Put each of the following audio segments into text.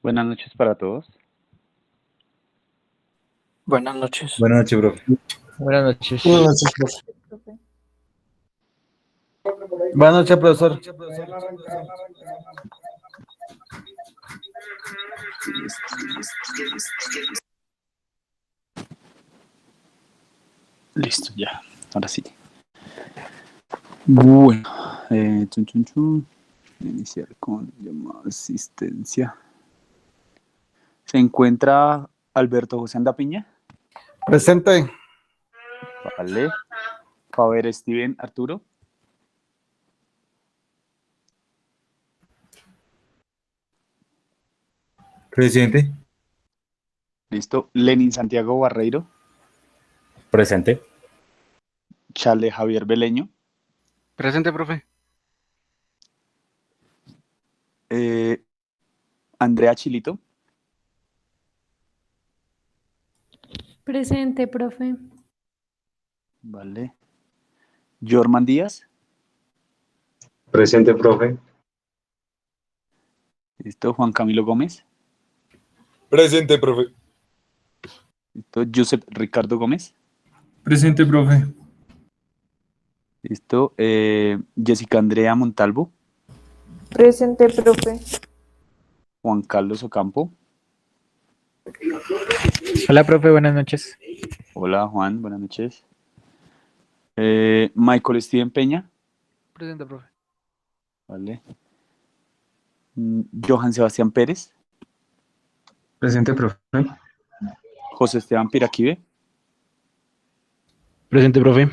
Buenas noches para todos. Buenas noches. Buenas noches, profe. Buenas noches. Buenas noches, profe. Buenas noches, profesor. Listo, ya. Ahora sí. Bueno, iniciar con llamada de asistencia. ¿Se encuentra Alberto José Andapiña? Presente. Vale. Faber Steven Arturo. Presente. Listo. Lenin Santiago Barreiro. Presente. Charles Javier Beleño. Presente, profe. Andrea Chilito. Presente, profe. Vale. Jorman Díaz. Presente, profe. Listo. Juan Camilo Gómez. Presente, profe. Listo. Josep Ricardo Gómez. Presente, profe. Listo. Jessica Andrea Montalvo. Presente, profe. Juan Carlos Ocampo. Hola, profe, buenas noches. Hola, Juan, buenas noches. Michael Steven Peña. Presente, profe. Vale. Johan Sebastián Pérez. Presente, profe. José Esteban Piraquive. Presente, profe.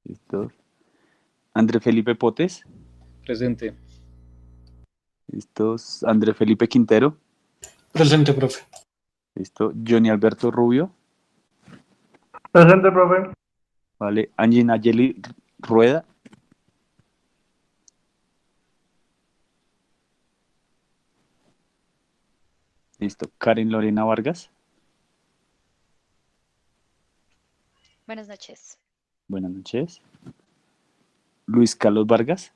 Listo. André Felipe Potes. Presente. Listos. André Felipe Quintero. Presente, profe. Listo. Johnny Alberto Rubio. Presente, profe. Vale. Angie Nayeli Rueda. Listo. Karen Lorena Vargas. Buenas noches. Buenas noches. Luis Carlos Vargas.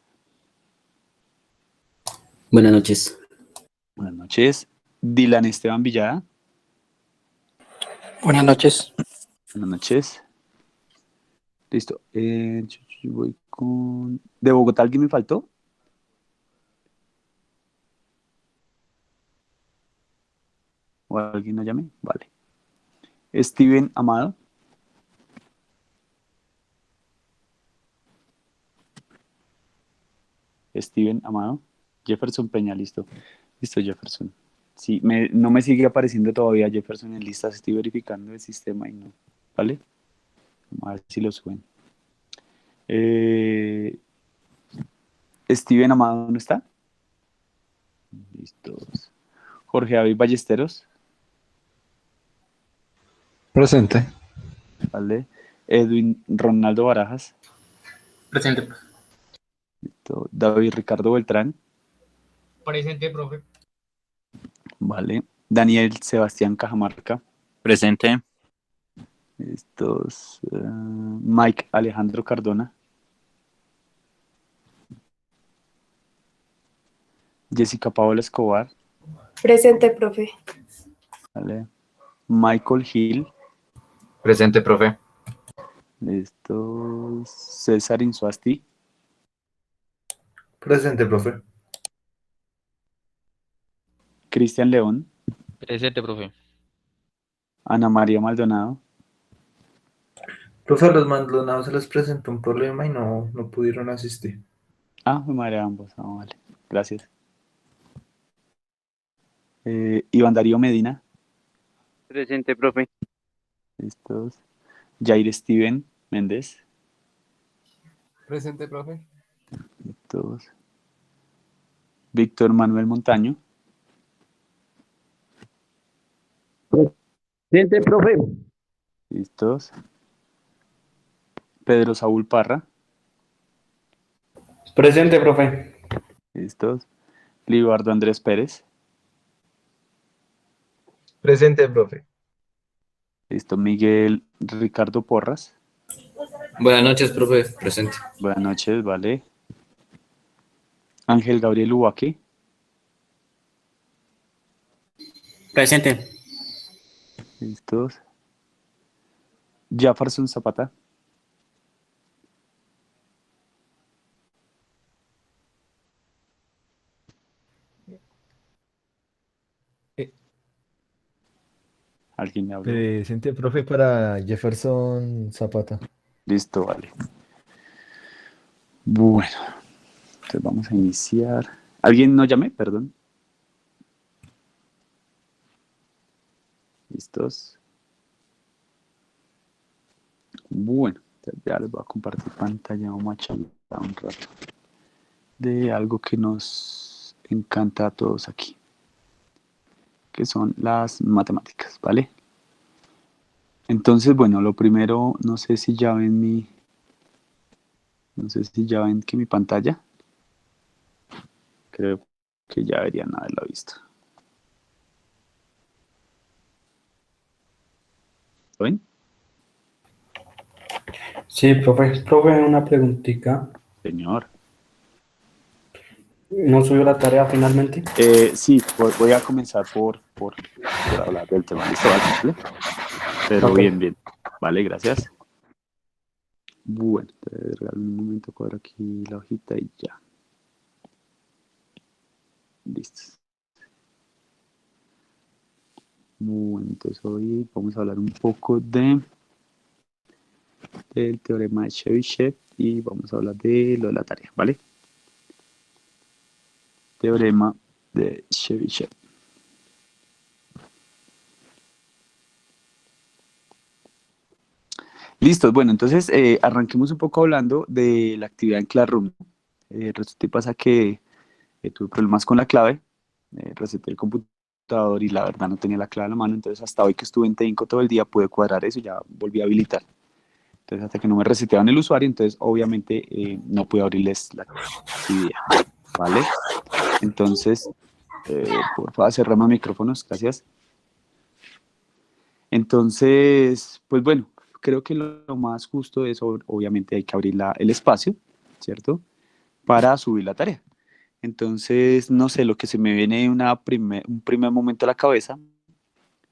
Buenas noches. Buenas noches. Dylan Esteban Villada. Buenas noches. Buenas noches. Listo. Voy con... ¿De Bogotá alguien me faltó? ¿O alguien no llame? Vale. Steven Amado. Steven Amado. Jefferson Peña, listo. Listo, Jefferson. Sí, no me sigue apareciendo todavía Jefferson en listas. Estoy verificando el sistema y no. ¿Vale? Vamos a ver si lo suben. Steven Amado no está. Listos. Jorge David Ballesteros. Presente. Vale. Edwin Ronaldo Barajas. Presente, profe. Listo. David Ricardo Beltrán. Presente, profe. Vale. Daniel Sebastián Cajamarca. Presente. Estos. Mike Alejandro Cardona. Jessica Paola Escobar. Presente, profe. Vale. Michael Hill. Presente, profe. Estos. César Insuasti. Presente, profe. Cristian León. Presente, profe. Ana María Maldonado. Profe, a los Maldonados se les presentó un problema y no pudieron asistir. Ah, mi madre ambos. Ah, vale. Gracias. Iván Darío Medina. Presente, profe. Estos. Jair Steven Méndez. Presente, profe. Estos. Víctor Manuel Montaño. Presente, profe. Listos. Pedro Saúl Parra. Presente, profe. Listos. Libardo Andrés Pérez. Presente, profe. Listo. Miguel Ricardo Porras. Buenas noches, profe. Presente. Buenas noches, vale. Ángel Gabriel Ubaque. Presente. Listos. Jefferson Zapata. ¿Alguien me habló? Presente, profe, para Jefferson Zapata. Listo, vale. Bueno, entonces vamos a iniciar. ¿Alguien no llamé? Perdón. ¿Listos? Bueno, ya les voy a compartir pantalla. Vamos a charlar un rato de algo que nos encanta a todos aquí, que son las matemáticas, ¿vale? Entonces, bueno, lo primero, no sé si ya ven que mi pantalla, creo que ya deberían haberla visto. ¿Lo ven? Sí, profe. Profe, una preguntita. Señor. ¿No subió la tarea finalmente? Sí, voy a comenzar por hablar del tema. ¿Listo? ¿Vale? Pero Ok. bien. Vale, gracias. Bueno, te regalo un momento, cuadro aquí la hojita y ya. Listo. Bueno, entonces hoy vamos a hablar un poco del teorema de Chebyshev y vamos a hablar de lo de la tarea, ¿vale? Teorema de Chebyshev. Listo, bueno, entonces arranquemos un poco hablando de la actividad en Classroom. Resulta y pasa que tuve problemas con la clave, reseté el computador y la verdad no tenía la clave a la mano, entonces hasta hoy que estuve en Teinco todo el día pude cuadrar eso y ya volví a habilitar. Entonces hasta que no me reseteaban el usuario, entonces obviamente no pude abrirles la actividad, ¿vale? Entonces, por favor, cerramos micrófonos, gracias. Entonces, pues bueno, creo que lo más justo es, obviamente hay que abrir el espacio, ¿cierto? Para subir la tarea. Entonces, no sé, lo que se me viene un primer momento a la cabeza,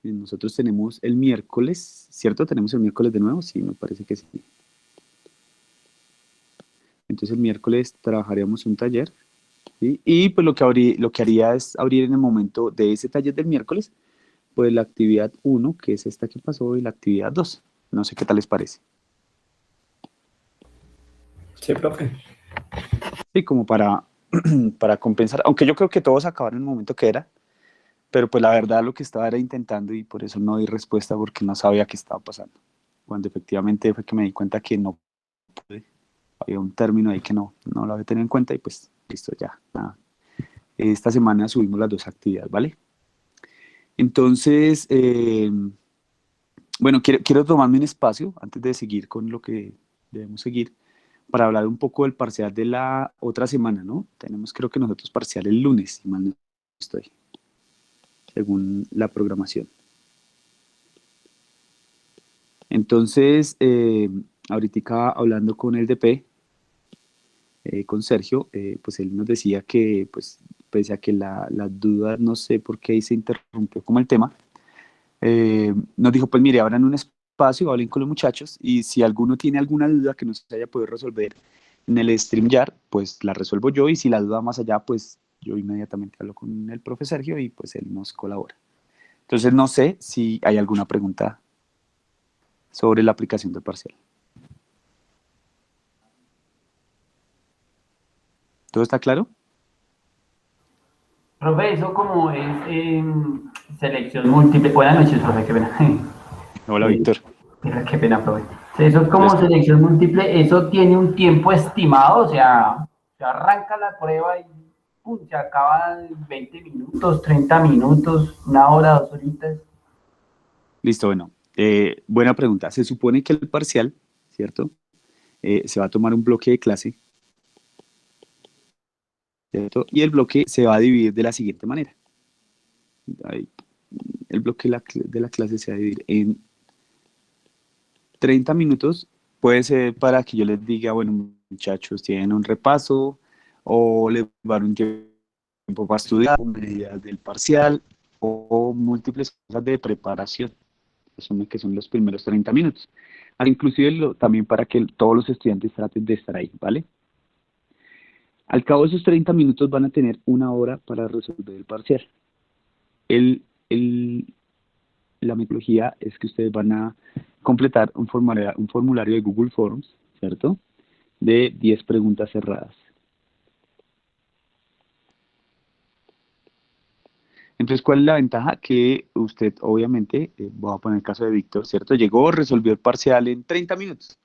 nosotros tenemos el miércoles, ¿cierto? ¿Tenemos el miércoles de nuevo? Sí, me parece que sí. Entonces el miércoles trabajaríamos un taller, ¿sí? Y pues lo que haría es abrir en el momento de ese taller del miércoles, pues la actividad 1, que es esta que pasó, y la actividad 2. No sé qué tal les parece. Sí, profe. Sí, como para compensar, aunque yo creo que todos acabaron en el momento que era, pero pues la verdad lo que estaba era intentando y por eso no di respuesta porque no sabía qué estaba pasando. Cuando efectivamente fue que me di cuenta que no pude, había un término ahí que no lo había tenido en cuenta y pues listo, ya, nada. Esta semana subimos las 2 actividades, ¿vale? Entonces, bueno, quiero tomarme un espacio antes de seguir con lo que debemos seguir para hablar un poco del parcial de la otra semana, ¿no? Tenemos creo que nosotros parcial el lunes, si mal no estoy, según la programación. Entonces, ahorita hablando con el DP, con Sergio, pues él nos decía que, pues, pese a que la duda, no sé por qué ahí se interrumpió como el tema, nos dijo, pues mire, abran un espacio, hablen con los muchachos y si alguno tiene alguna duda que no se haya podido resolver en el StreamYard, pues la resuelvo yo y si la duda más allá, pues yo inmediatamente hablo con el profe Sergio y pues él nos colabora. Entonces no sé si hay alguna pregunta sobre la aplicación del parcial. ¿Todo está claro? Profe, eso como es selección múltiple. Buenas noches, profe, qué pena. Hola, Víctor. Qué pena, profe. Eso es como Entonces, selección múltiple, eso tiene un tiempo estimado, o sea, se arranca la prueba y pum, se acaba en 20 minutos, 30 minutos, 1 hora, 2 horitas. listo, bueno. Buena pregunta. Se supone que el parcial, ¿cierto? Se va a tomar un bloque de clase, ¿cierto? Y el bloque se va a dividir de la siguiente manera. El bloque de la clase se va a dividir en 30 minutos. Puede ser para que yo les diga, bueno, muchachos, tienen un repaso o les va a dar un tiempo para estudiar, medidas del parcial, o múltiples cosas de preparación. Asume que son los primeros 30 minutos. Inclusive también para que todos los estudiantes traten de estar ahí, ¿vale? Al cabo de esos 30 minutos van a tener 1 hora para resolver el parcial. La metodología es que ustedes van a completar un formulario de Google Forms, ¿cierto? De 10 preguntas cerradas. Entonces, ¿cuál es la ventaja? Que usted, obviamente, voy a poner el caso de Víctor, ¿cierto? Llegó, resolvió el parcial en 30 minutos.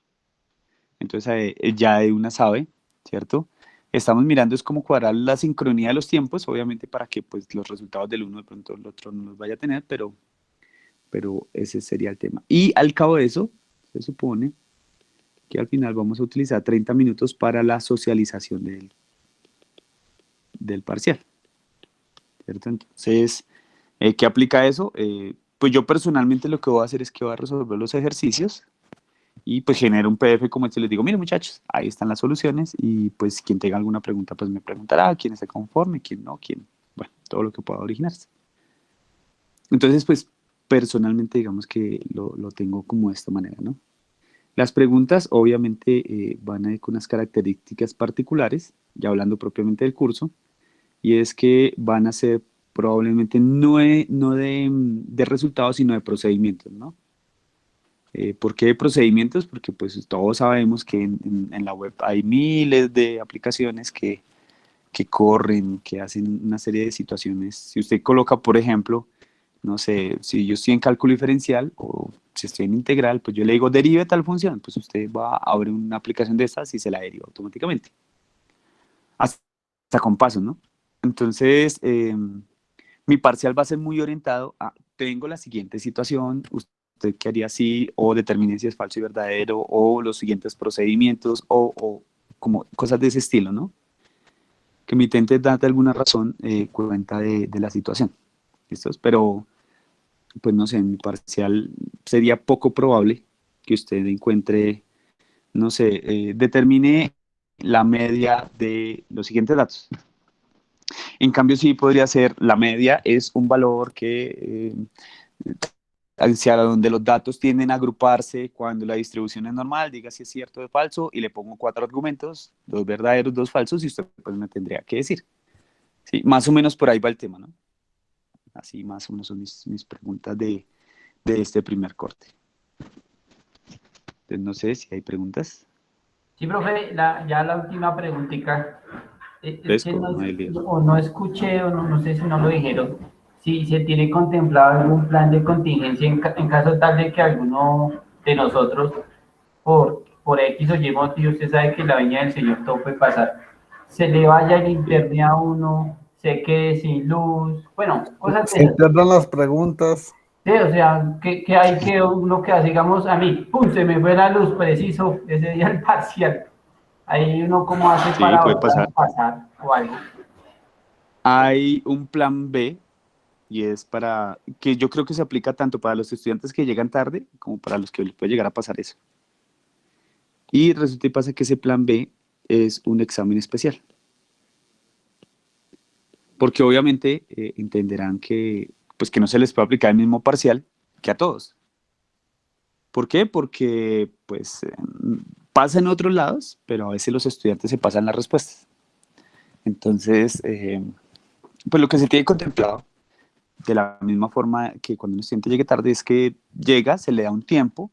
Entonces, ya de una sabe, ¿cierto? Estamos mirando es cómo cuadrar la sincronía de los tiempos, obviamente, para que pues, los resultados del uno de pronto el otro no los vaya a tener, pero ese sería el tema. Y al cabo de eso, se supone que al final vamos a utilizar 30 minutos para la socialización del parcial. ¿Cierto? Entonces, ¿qué aplica eso? Pues yo personalmente lo que voy a hacer es que voy a resolver los ejercicios y pues genero un PDF como este, les digo, miren muchachos, ahí están las soluciones y pues quien tenga alguna pregunta pues me preguntará, quién esté conforme, quién no, bueno, todo lo que pueda originarse. Entonces pues personalmente digamos que lo tengo como de esta manera, ¿no? Las preguntas obviamente van a ir con unas características particulares, ya hablando propiamente del curso, y es que van a ser probablemente no de resultados, sino de procedimientos, ¿no? ¿Por qué de procedimientos? Porque pues todos sabemos que en la web hay miles de aplicaciones que corren, que hacen una serie de situaciones. Si usted coloca, por ejemplo, no sé, si yo estoy en cálculo diferencial o si estoy en integral, pues yo le digo derive tal función, pues usted va a abrir una aplicación de estas y se la deriva automáticamente. Hasta con pasos, ¿no? Entonces, mi parcial va a ser muy orientado a, tengo la siguiente situación, usted qué haría así, o determine si es falso y verdadero, o los siguientes procedimientos, o como cosas de ese estilo, ¿no? Que me intente dar de alguna razón cuenta de la situación. ¿Listos? Pero, pues no sé, en mi parcial sería poco probable que usted encuentre, no sé, determine la media de los siguientes datos. En cambio, sí podría ser, la media es un valor que hacia donde los datos tienden a agruparse cuando la distribución es normal, diga si es cierto o es falso, y le pongo 4 argumentos, 2 verdaderos, 2 falsos, y usted pues me tendría que decir. ¿Sí? Más o menos por ahí va el tema, ¿no? Así más o menos son mis preguntas de este primer corte. Entonces, no sé si hay preguntas. Sí, profe, ya la última preguntita. Es que no escuché o no sé si no lo dijeron, si se tiene contemplado algún plan de contingencia en caso tal de que alguno de nosotros, por X o Y motivo, usted sabe que la viña del Señor todo puede pasar, se le vaya el internet a uno, se quede sin luz, bueno, cosas de se pierdan las preguntas. Sí, o sea, que hay que uno que hace, digamos, a mí, ¡pum!, se me fue la luz preciso ese día el parcial. Ahí uno cómo hace para pasar o algo. Hay un plan B y es para, que yo creo que se aplica tanto para los estudiantes que llegan tarde como para los que les puede llegar a pasar eso. Y resulta y pasa que ese plan B es un examen especial. Porque obviamente entenderán que, pues que no se les puede aplicar el mismo parcial que a todos. ¿Por qué? Porque pues pasa en otros lados, pero a veces los estudiantes se pasan las respuestas. Entonces, pues lo que se tiene contemplado, de la misma forma que cuando un estudiante llegue tarde, es que llega, se le da un tiempo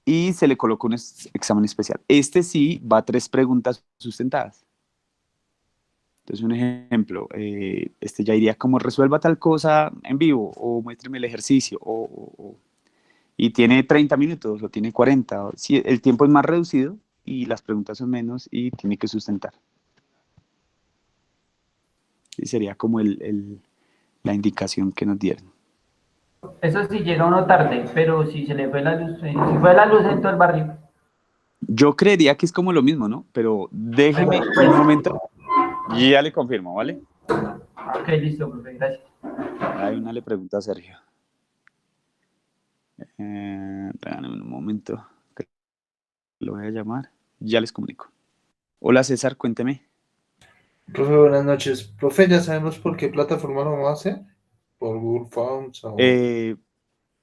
y se le coloca un examen especial. Este sí va a 3 preguntas sustentadas. Entonces, un ejemplo, este ya iría como resuelva tal cosa en vivo, o muéstreme el ejercicio, y tiene 30 minutos, o tiene 40, sí, el tiempo es más reducido, y las preguntas son menos, y tiene que sustentar. Y sería como la indicación que nos dieron. Eso sí llega uno tarde, pero si se le fue la luz, si fue la luz en todo el barrio. Yo creería que es como lo mismo, ¿no? Pero déjeme un momento y ya le confirmo, ¿vale? Ok, listo, profe, gracias. Hay una le pregunta a Sergio. Espérame un momento, lo voy a llamar, ya les comunico. Hola César, cuénteme. Profe, buenas noches. Profe, ¿ya sabemos por qué plataforma lo vamos a hacer? por Google Forms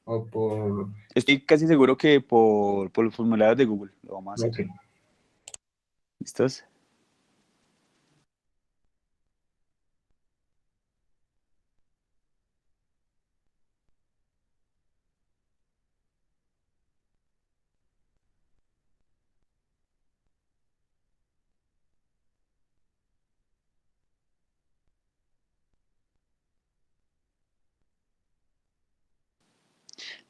o por... Estoy casi seguro que por los formularios de Google lo vamos a hacer. Ok. ¿Listos?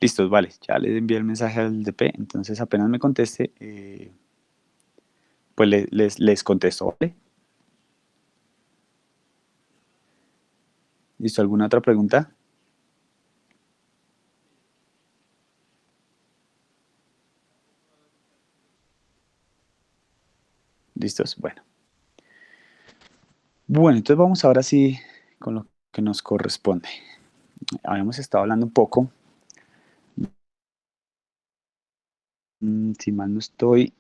Listos, vale. Ya les envié el mensaje al DP, entonces apenas me conteste, pues les contesto, ¿vale? ¿Listo? ¿Alguna otra pregunta? ¿Listos? Bueno. Bueno, entonces vamos ahora sí con lo que nos corresponde. Habíamos estado hablando un poco, si mal no estoy,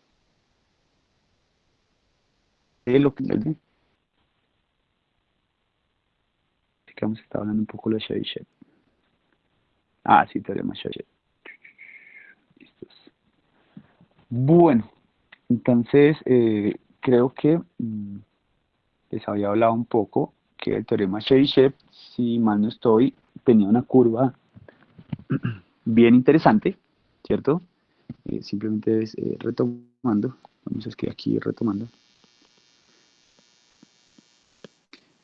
de lo que hemos estado hablando un poco de Chebyshev. Ah, sí, teorema Chebyshev. Listos. Bueno, entonces creo que les había hablado un poco que el teorema Chebyshev, si mal no estoy, tenía una curva bien interesante, ¿cierto? Simplemente es retomando, vamos a escribir aquí retomando.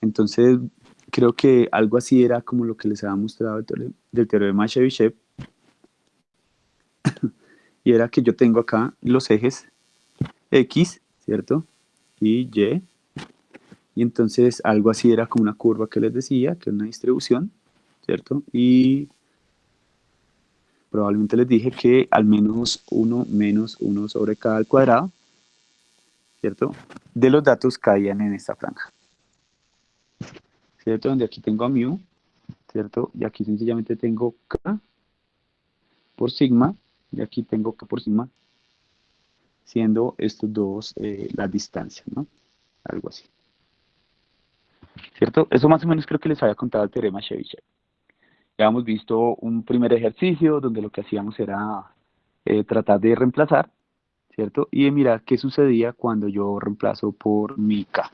Entonces, creo que algo así era como lo que les había mostrado del teorema Chebyshev. Y era que yo tengo acá los ejes X, ¿cierto? Y Y. Y entonces algo así era como una curva que les decía, que es una distribución, ¿cierto? Y probablemente les dije que al menos 1 menos 1 sobre k al cuadrado, ¿cierto? De los datos caían en esta franja, ¿cierto? Donde aquí tengo a mu, ¿cierto? Y aquí sencillamente tengo k por sigma, y aquí tengo k por sigma, siendo estos dos las distancias, ¿no? Algo así. ¿Cierto? Eso más o menos creo que les había contado el teorema Chebyshev. Ya hemos visto un primer ejercicio donde lo que hacíamos era tratar de reemplazar, ¿cierto? Y de mirar qué sucedía cuando yo reemplazo por mi K.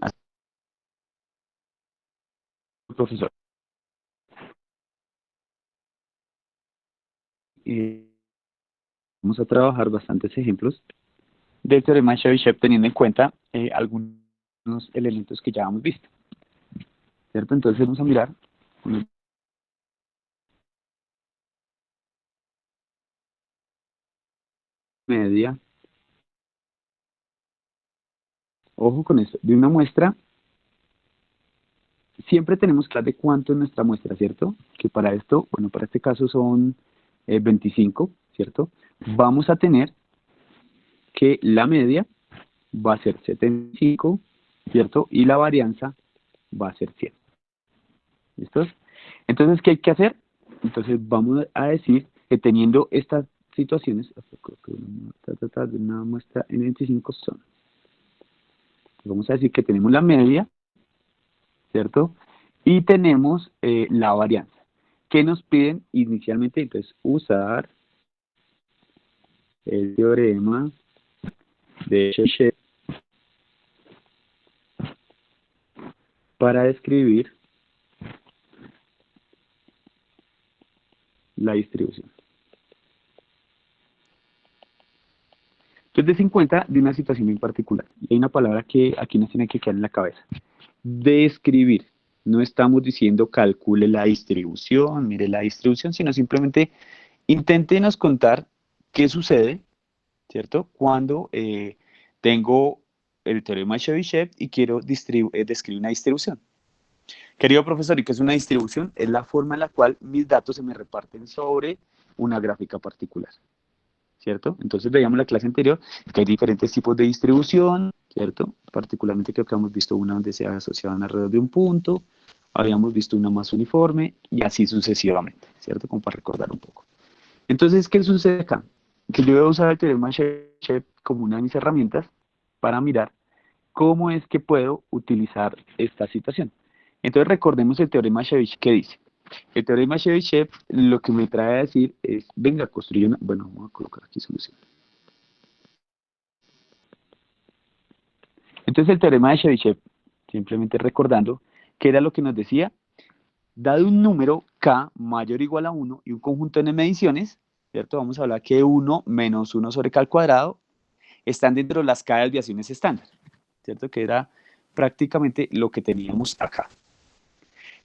Así, profesor. Y vamos a trabajar bastantes ejemplos del teorema Chebyshev teniendo en cuenta algunos elementos que ya hemos visto, ¿cierto? Entonces vamos a mirar una media, ojo con esto, de una muestra. Siempre tenemos que hablar de cuánto es nuestra muestra, ¿cierto? Que para esto, bueno, para este caso son 25, ¿cierto? Vamos a tener que la media va a ser 75, ¿cierto? Y la varianza va a ser 100. ¿Listos? Entonces, ¿qué hay que hacer? Entonces, vamos a decir que teniendo estas situaciones, de una muestra en 25 son. Vamos a decir que tenemos la media, ¿cierto? Y tenemos la varianza. ¿Qué nos piden inicialmente? Entonces, usar el teorema de Chebyshev para describir la distribución. Entonces, des en cuenta de una situación en particular. Y hay una palabra que aquí nos tiene que quedar en la cabeza. Describir. No estamos diciendo calcule la distribución, mire la distribución, sino simplemente inténtenos contar qué sucede, ¿cierto? Cuando tengo el teorema de Chebyshev y quiero describir una distribución. Querido profesor, ¿y qué es una distribución? Es la forma en la cual mis datos se me reparten sobre una gráfica particular, ¿cierto? Entonces veíamos la clase anterior que hay diferentes tipos de distribución, ¿cierto? Particularmente creo que hemos visto una donde se asociaban alrededor de un punto, habíamos visto una más uniforme y así sucesivamente, ¿cierto? Como para recordar un poco. Entonces, ¿qué sucede acá? Que yo voy a usar el teorema de Chebyshev como una de mis herramientas para mirar ¿cómo es que puedo utilizar esta situación? Entonces recordemos el teorema de Chebyshev que dice. El teorema de Chebyshev lo que me trae a decir es, venga, construye una... Bueno, vamos a colocar aquí solución. Entonces el teorema de Chebyshev, simplemente recordando, que era lo que nos decía, dado un número k mayor o igual a 1 y un conjunto n mediciones, ¿cierto? Vamos a hablar que 1 menos 1 sobre k al cuadrado están dentro de las k de desviaciones estándar, ¿cierto? Que era prácticamente lo que teníamos acá.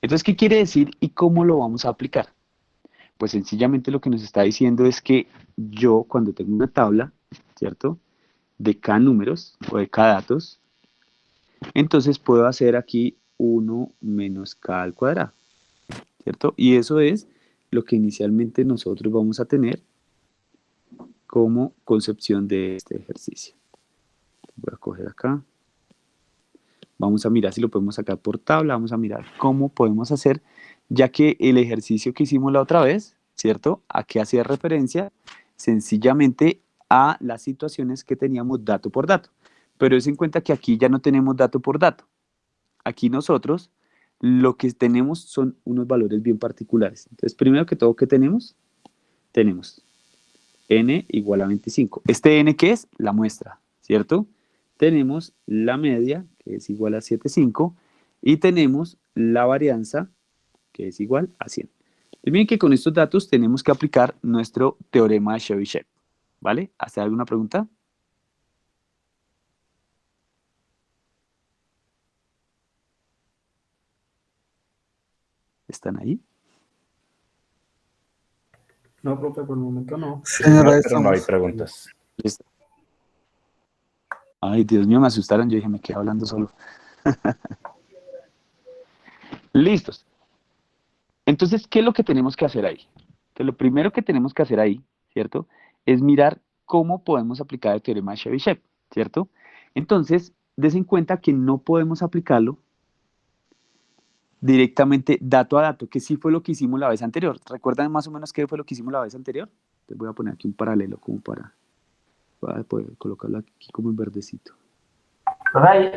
Entonces, ¿qué quiere decir y cómo lo vamos a aplicar? Pues sencillamente lo que nos está diciendo es que yo cuando tengo una tabla, ¿cierto? De k números o de k datos, entonces puedo hacer aquí 1 menos k al cuadrado, ¿cierto? Y eso es lo que inicialmente nosotros vamos a tener como concepción de este ejercicio. Voy a coger acá. Vamos a mirar si lo podemos sacar por tabla, vamos a mirar cómo podemos hacer, ya que el ejercicio que hicimos la otra vez, ¿cierto? ¿A qué hacía referencia? Sencillamente a las situaciones que teníamos dato por dato. Pero es en cuenta que aquí ya no tenemos dato por dato. Aquí nosotros lo que tenemos son unos valores bien particulares. Entonces, primero que todo, ¿qué tenemos? Tenemos n igual a 25. ¿Este n qué es? La muestra, ¿cierto? Tenemos la media, que es igual a 7,5, y tenemos la varianza, que es igual a 100. Y miren que con estos datos tenemos que aplicar nuestro teorema de Chebyshev, ¿vale? ¿Hace alguna pregunta? ¿Están ahí? No, profe, por el momento no. Pero no hay preguntas. Listo. Ay, Dios mío, me asustaron. Yo dije, me quedé hablando solo. Listos. Entonces, ¿qué es lo que tenemos que hacer ahí? Entonces, lo primero que tenemos que hacer ahí, ¿cierto? Es mirar cómo podemos aplicar el teorema de Chebyshev, ¿cierto? Entonces, des en cuenta que no podemos aplicarlo directamente dato a dato, que sí fue lo que hicimos la vez anterior. ¿Recuerdan más o menos qué fue lo que hicimos la vez anterior? Les voy a poner aquí un paralelo como para poder colocarlo aquí como en verdecito.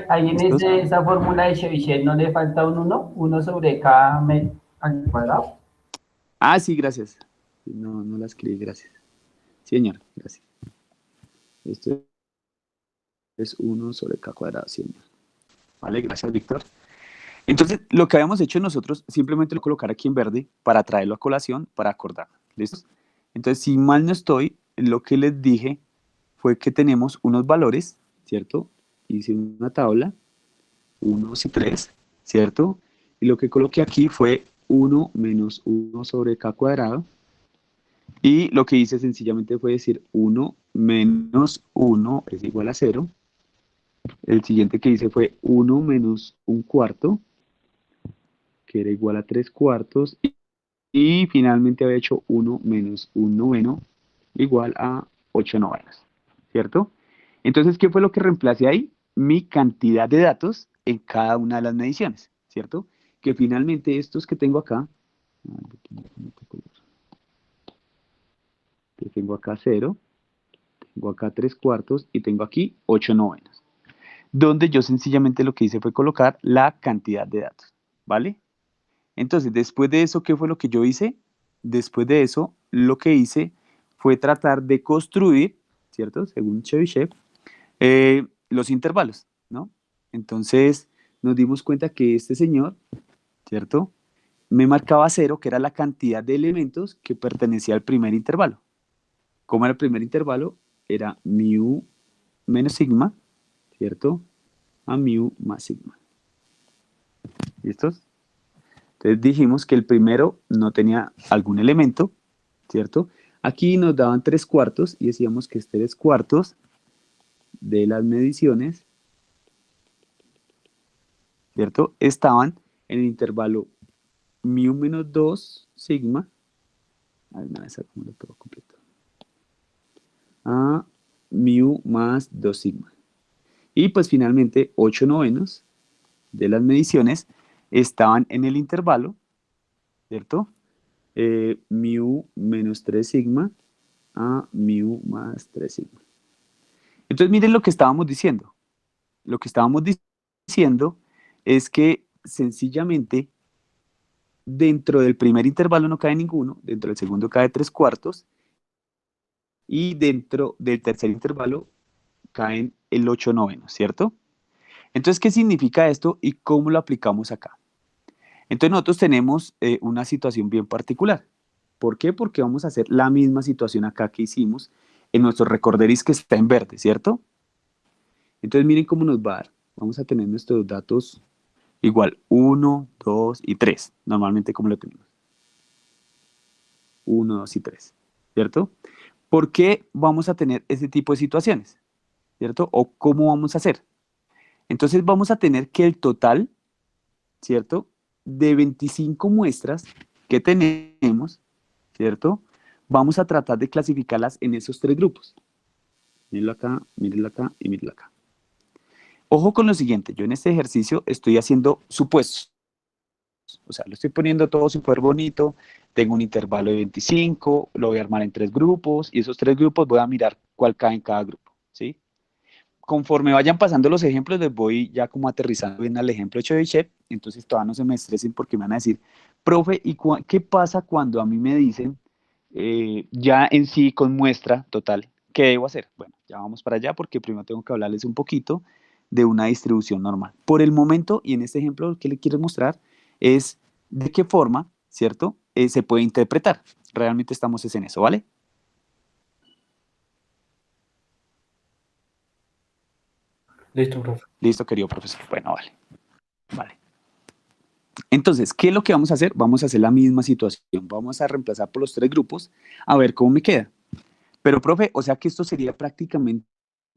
Ahí en esa fórmula de Chebyshev no le falta un 1, 1 sobre k al cuadrado. Ah, sí, gracias. No la escribí, gracias. Sí, señor, gracias. Esto es 1 sobre k cuadrado, sí, señor. Vale, gracias, Víctor. Entonces, lo que habíamos hecho nosotros, simplemente lo colocar aquí en verde para traerlo a colación, para acordar. ¿Listos? Entonces, si mal no estoy, lo que les dije fue que tenemos unos valores, ¿cierto? Hice una tabla, 1 y 3, ¿cierto? Y lo que coloqué aquí fue 1 menos 1 sobre k cuadrado. Y lo que hice sencillamente fue decir 1 menos 1 es igual a 0. El siguiente que hice fue 1 menos 1 cuarto, que era igual a 3 cuartos. Y finalmente había hecho 1 menos 1 noveno igual a 8 novenos, ¿cierto? Entonces, ¿qué fue lo que reemplacé ahí? Mi cantidad de datos en cada una de las mediciones, ¿cierto? Que finalmente estos que tengo acá, que tengo acá 0, tengo acá 3 cuartos y tengo aquí 8 novenos, donde yo sencillamente lo que hice fue colocar la cantidad de datos, ¿vale? Entonces, después de eso, ¿qué fue lo que yo hice? Después de eso, lo que hice fue tratar de construir, ¿cierto? Según Chebyshev, los intervalos, ¿no? Entonces, nos dimos cuenta que este señor, ¿cierto? Me marcaba 0, que era la cantidad de elementos que pertenecía al primer intervalo. ¿Cómo era el primer intervalo? Era mu menos sigma, ¿cierto? A mu más sigma. ¿Listos? Entonces dijimos que el primero no tenía algún elemento, ¿cierto? Aquí nos daban 3 cuartos y decíamos que 3 cuartos de las mediciones, ¿cierto? Estaban en el intervalo mu menos 2 sigma, a ver, nada, esa como lo todo completo, a mu más 2 sigma. Y pues finalmente 8 novenos de las mediciones estaban en el intervalo, ¿cierto? Mu menos 3 sigma a mu más 3 sigma. Entonces miren lo que estábamos diciendo. lo que estábamos diciendo es que sencillamente dentro del primer intervalo no cae ninguno, dentro del segundo cae 3/4 y dentro del tercer intervalo caen el 8/9, ¿cierto? Entonces, ¿qué significa esto y cómo lo aplicamos acá? Entonces nosotros tenemos una situación bien particular. ¿Por qué? Porque vamos a hacer la misma situación acá que hicimos en nuestro recorderis que está en verde, ¿cierto? Entonces miren cómo nos va a dar. Vamos a tener nuestros datos igual 1, 2 y 3. Normalmente, ¿cómo lo tenemos? 1, 2 y 3, ¿cierto? ¿Por qué vamos a tener ese tipo de situaciones? ¿Cierto? ¿O cómo vamos a hacer? Entonces vamos a tener que el total, ¿cierto? De 25 muestras que tenemos, ¿cierto? Vamos a tratar de clasificarlas en esos 3 grupos. Mírenlo acá y mírenlo acá. Ojo con lo siguiente, yo en este ejercicio estoy haciendo supuestos. O sea, lo estoy poniendo todo súper bonito, tengo un intervalo de 25, lo voy a armar en 3 grupos, y esos 3 grupos voy a mirar cuál cae en cada grupo, ¿sí? Conforme vayan pasando los ejemplos, les voy ya como aterrizando bien al ejemplo de Chebyshev, entonces todavía no se me estresen porque me van a decir, profe, ¿y qué pasa cuando a mí me dicen, ya en sí con muestra total, qué debo hacer? Bueno, ya vamos para allá porque primero tengo que hablarles un poquito de una distribución normal. Por el momento, y en este ejemplo lo que les quiero mostrar es de qué forma, ¿cierto? Se puede interpretar. Realmente estamos en eso, ¿vale? Listo, profe. Listo, querido profesor. Bueno, vale. Vale. Entonces, ¿qué es lo que vamos a hacer? Vamos a hacer la misma situación. Vamos a reemplazar por los 3 grupos a ver cómo me queda. Pero, profe, o sea que esto sería prácticamente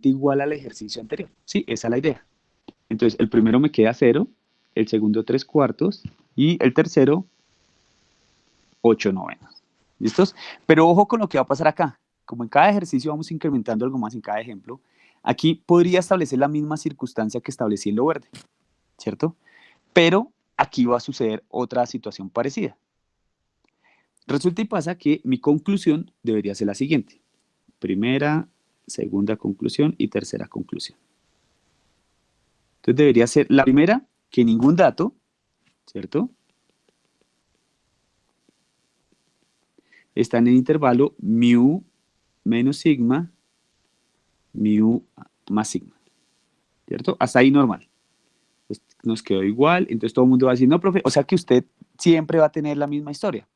igual al ejercicio anterior. Sí, esa es la idea. Entonces, el primero me queda 0, el segundo 3/4 y el tercero 8/9. ¿Listos? Pero ojo con lo que va a pasar acá. Como en cada ejercicio vamos incrementando algo más en cada ejemplo, aquí podría establecer la misma circunstancia que establecí en lo verde, ¿cierto? Pero aquí va a suceder otra situación parecida. Resulta y pasa que mi conclusión debería ser la siguiente. Primera, segunda conclusión y tercera conclusión. Entonces debería ser la primera, que ningún dato, ¿cierto? Está en el intervalo mu menos sigma, mu más sigma, ¿cierto? Hasta ahí normal. Pues nos quedó igual, entonces todo el mundo va a decir, no, profe, o sea que usted siempre va a tener la misma historia.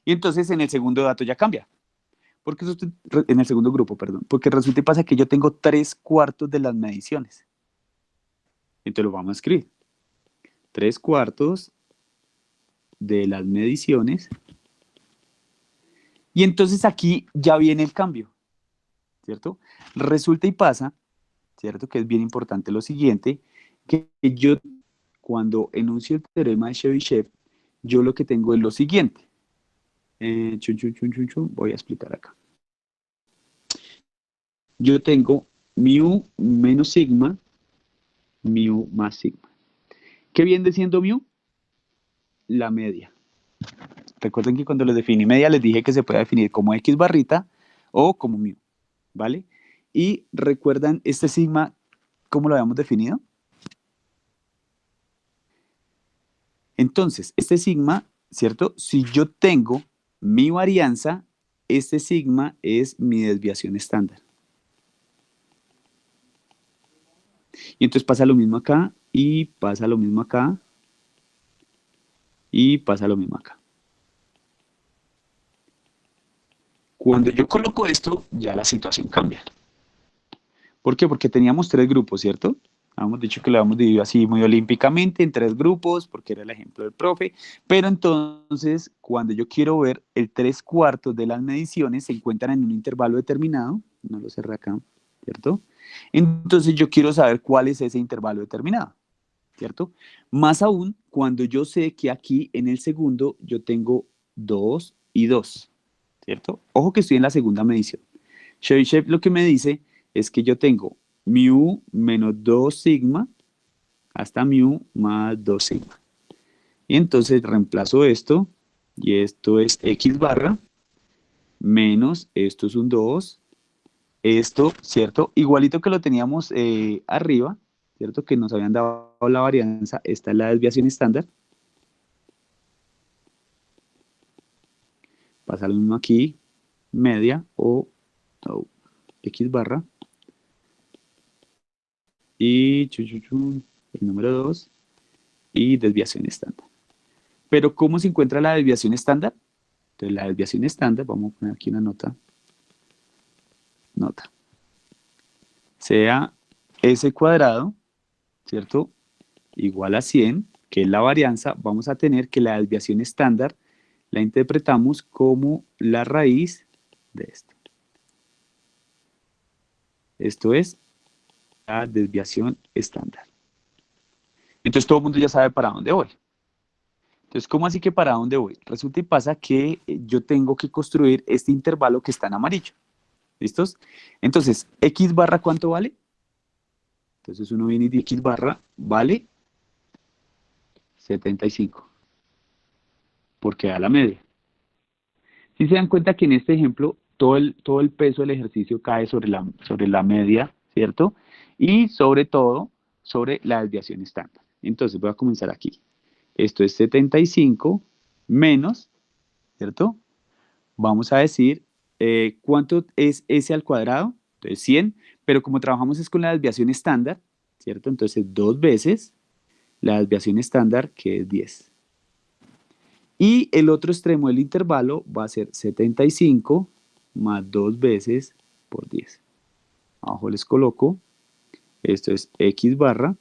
Y entonces en el segundo dato ya cambia. Porque en el segundo grupo, perdón, porque resulta y pasa que yo tengo 3/4 de las mediciones. Entonces lo vamos a escribir. 3/4 de las mediciones. Y entonces aquí ya viene el cambio, ¿cierto? Resulta y pasa, ¿cierto? Que es bien importante lo siguiente, que yo cuando enuncio el teorema de Chebyshev, yo lo que tengo es lo siguiente. Voy a explicar acá. Yo tengo mu menos sigma, mu más sigma. ¿Qué viene siendo mu? La media. Recuerden que cuando les definí media les dije que se puede definir como X barrita o como mu, ¿vale? Y recuerdan este sigma, ¿cómo lo habíamos definido? Entonces, este sigma, ¿cierto? Si yo tengo mi varianza, este sigma es mi desviación estándar. Y entonces pasa lo mismo acá, y pasa lo mismo acá, y pasa lo mismo acá. Cuando yo coloco esto, ya la situación cambia. ¿Por qué? Porque teníamos 3 grupos, ¿cierto? Habíamos dicho que lo habíamos dividido así muy olímpicamente en 3 grupos, porque era el ejemplo del profe. Pero entonces, cuando yo quiero ver el 3/4 de las mediciones, se encuentran en un intervalo determinado. No lo cerré acá, ¿cierto? Entonces yo quiero saber cuál es ese intervalo determinado, ¿cierto? Más aún, cuando yo sé que aquí en el segundo yo tengo 2 y 2, ¿cierto? Ojo que estoy en la segunda medición. Chebyshev lo que me dice es que yo tengo mu menos 2 sigma hasta mu más 2 sigma. Y entonces reemplazo esto, y esto es X barra, menos, esto es un 2, esto, ¿cierto? Igualito que lo teníamos arriba, ¿cierto? Que nos habían dado la varianza, esta es la desviación estándar. Pasa lo mismo aquí, media o X barra. Y el número 2 y desviación estándar. Pero ¿cómo se encuentra la desviación estándar? Entonces la desviación estándar, vamos a poner aquí una nota. Sea S cuadrado, ¿cierto? Igual a 100, que es la varianza, vamos a tener que la desviación estándar la interpretamos como la raíz de esto. Esto es la desviación estándar. Entonces todo el mundo ya sabe para dónde voy. Entonces, ¿cómo así que para dónde voy? Resulta y pasa que yo tengo que construir este intervalo que está en amarillo. ¿Listos? Entonces, X barra, ¿cuánto vale? Entonces uno viene y dice X barra vale 75. Porque da la media. Si se dan cuenta que en este ejemplo todo el peso del ejercicio cae sobre la media, ¿cierto? Y sobre todo sobre la desviación estándar. Entonces voy a comenzar aquí. Esto es 75 menos, ¿cierto? Vamos a decir, ¿cuánto es S al cuadrado? Entonces 100, pero como trabajamos es con la desviación estándar, ¿cierto? Entonces 2 veces la desviación estándar, que es 10. Y el otro extremo del intervalo va a ser 75 más 2 veces por 10. Abajo les coloco, esto es X barra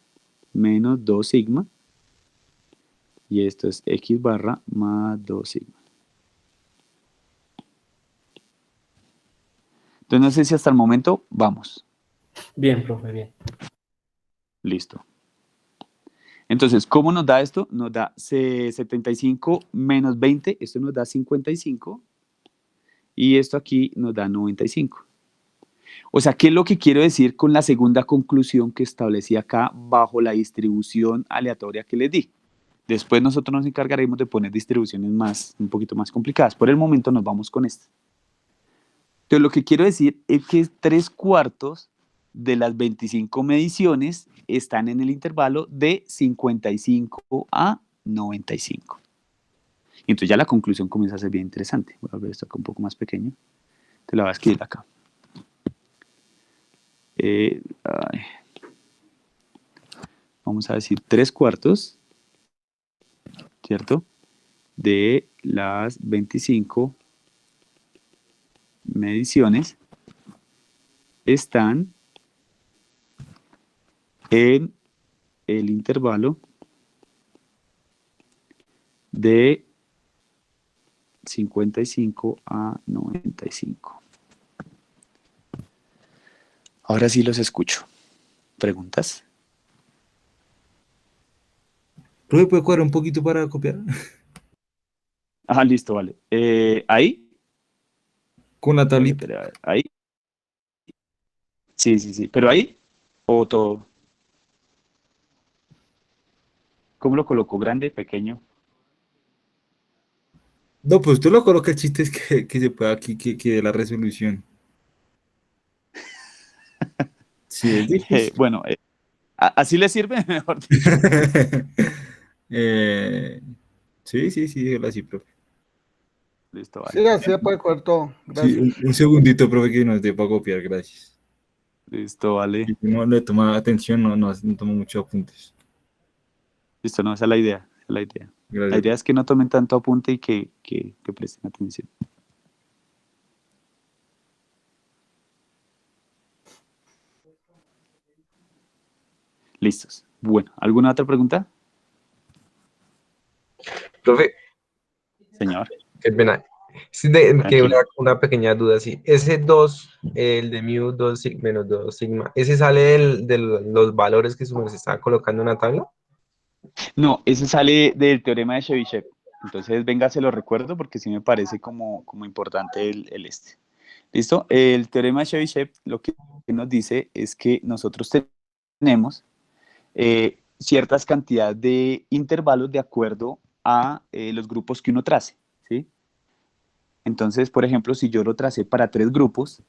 menos 2 sigma. Y esto es X barra más 2 sigma. Entonces no sé si hasta el momento vamos. Bien, profe, bien. Listo. Entonces, ¿cómo nos da esto? Nos da 75 menos 20, esto nos da 55. Y esto aquí nos da 95. O sea, ¿qué es lo que quiero decir con la segunda conclusión que establecí acá bajo la distribución aleatoria que les di? Después nosotros nos encargaremos de poner distribuciones un poquito más complicadas. Por el momento nos vamos con esta. Entonces lo que quiero decir es que 3/4 de las 25 mediciones están en el intervalo de 55 a 95. Y entonces ya la conclusión comienza a ser bien interesante. Voy a ver esto acá un poco más pequeño. Te la voy a escribir acá. Vamos a decir 3/4. ¿Cierto? De las 25 mediciones están en el intervalo de 55 a 95. Ahora sí los escucho. ¿Preguntas? ¿Profe, puede cuadrar un poquito para copiar? Ah, listo, vale. ¿Ahí? Con la tablita. ¿Ahí? Sí. ¿Pero ahí? ¿O todo? ¿Cómo lo coloco? ¿Grande? ¿Pequeño? No, pues tú lo colocas, el chiste es que se pueda aquí, que dé la resolución. Sí, es difícil. Bueno, ¿así le sirve? Mejor dicho. Sí, así, profe. Listo, vale. Sí, así puede corto. Gracias. Sí, un segundito, profe, que nos dé para copiar, gracias. Listo, vale. Si no le toma atención, no toma muchos apuntes. Listo, no, esa es la idea. Gracias. La idea es que no tomen tanto apunte y que presten atención. Listos. Bueno, ¿alguna otra pregunta? Profe, Señor. qué pena. Sí, una pequeña duda, sí. Ese 2, el de mu 2 menos 2 sigma, ¿ese sale de los valores que se estaba colocando en la tabla? No, ese sale del teorema de Chebyshev. Entonces, venga, se lo recuerdo porque sí me parece como importante el este. ¿Listo? El teorema de Chebyshev lo que nos dice es que nosotros tenemos ciertas cantidades de intervalos de acuerdo a los grupos que uno trace, ¿sí? Entonces, por ejemplo, si yo lo tracé para 3 grupos,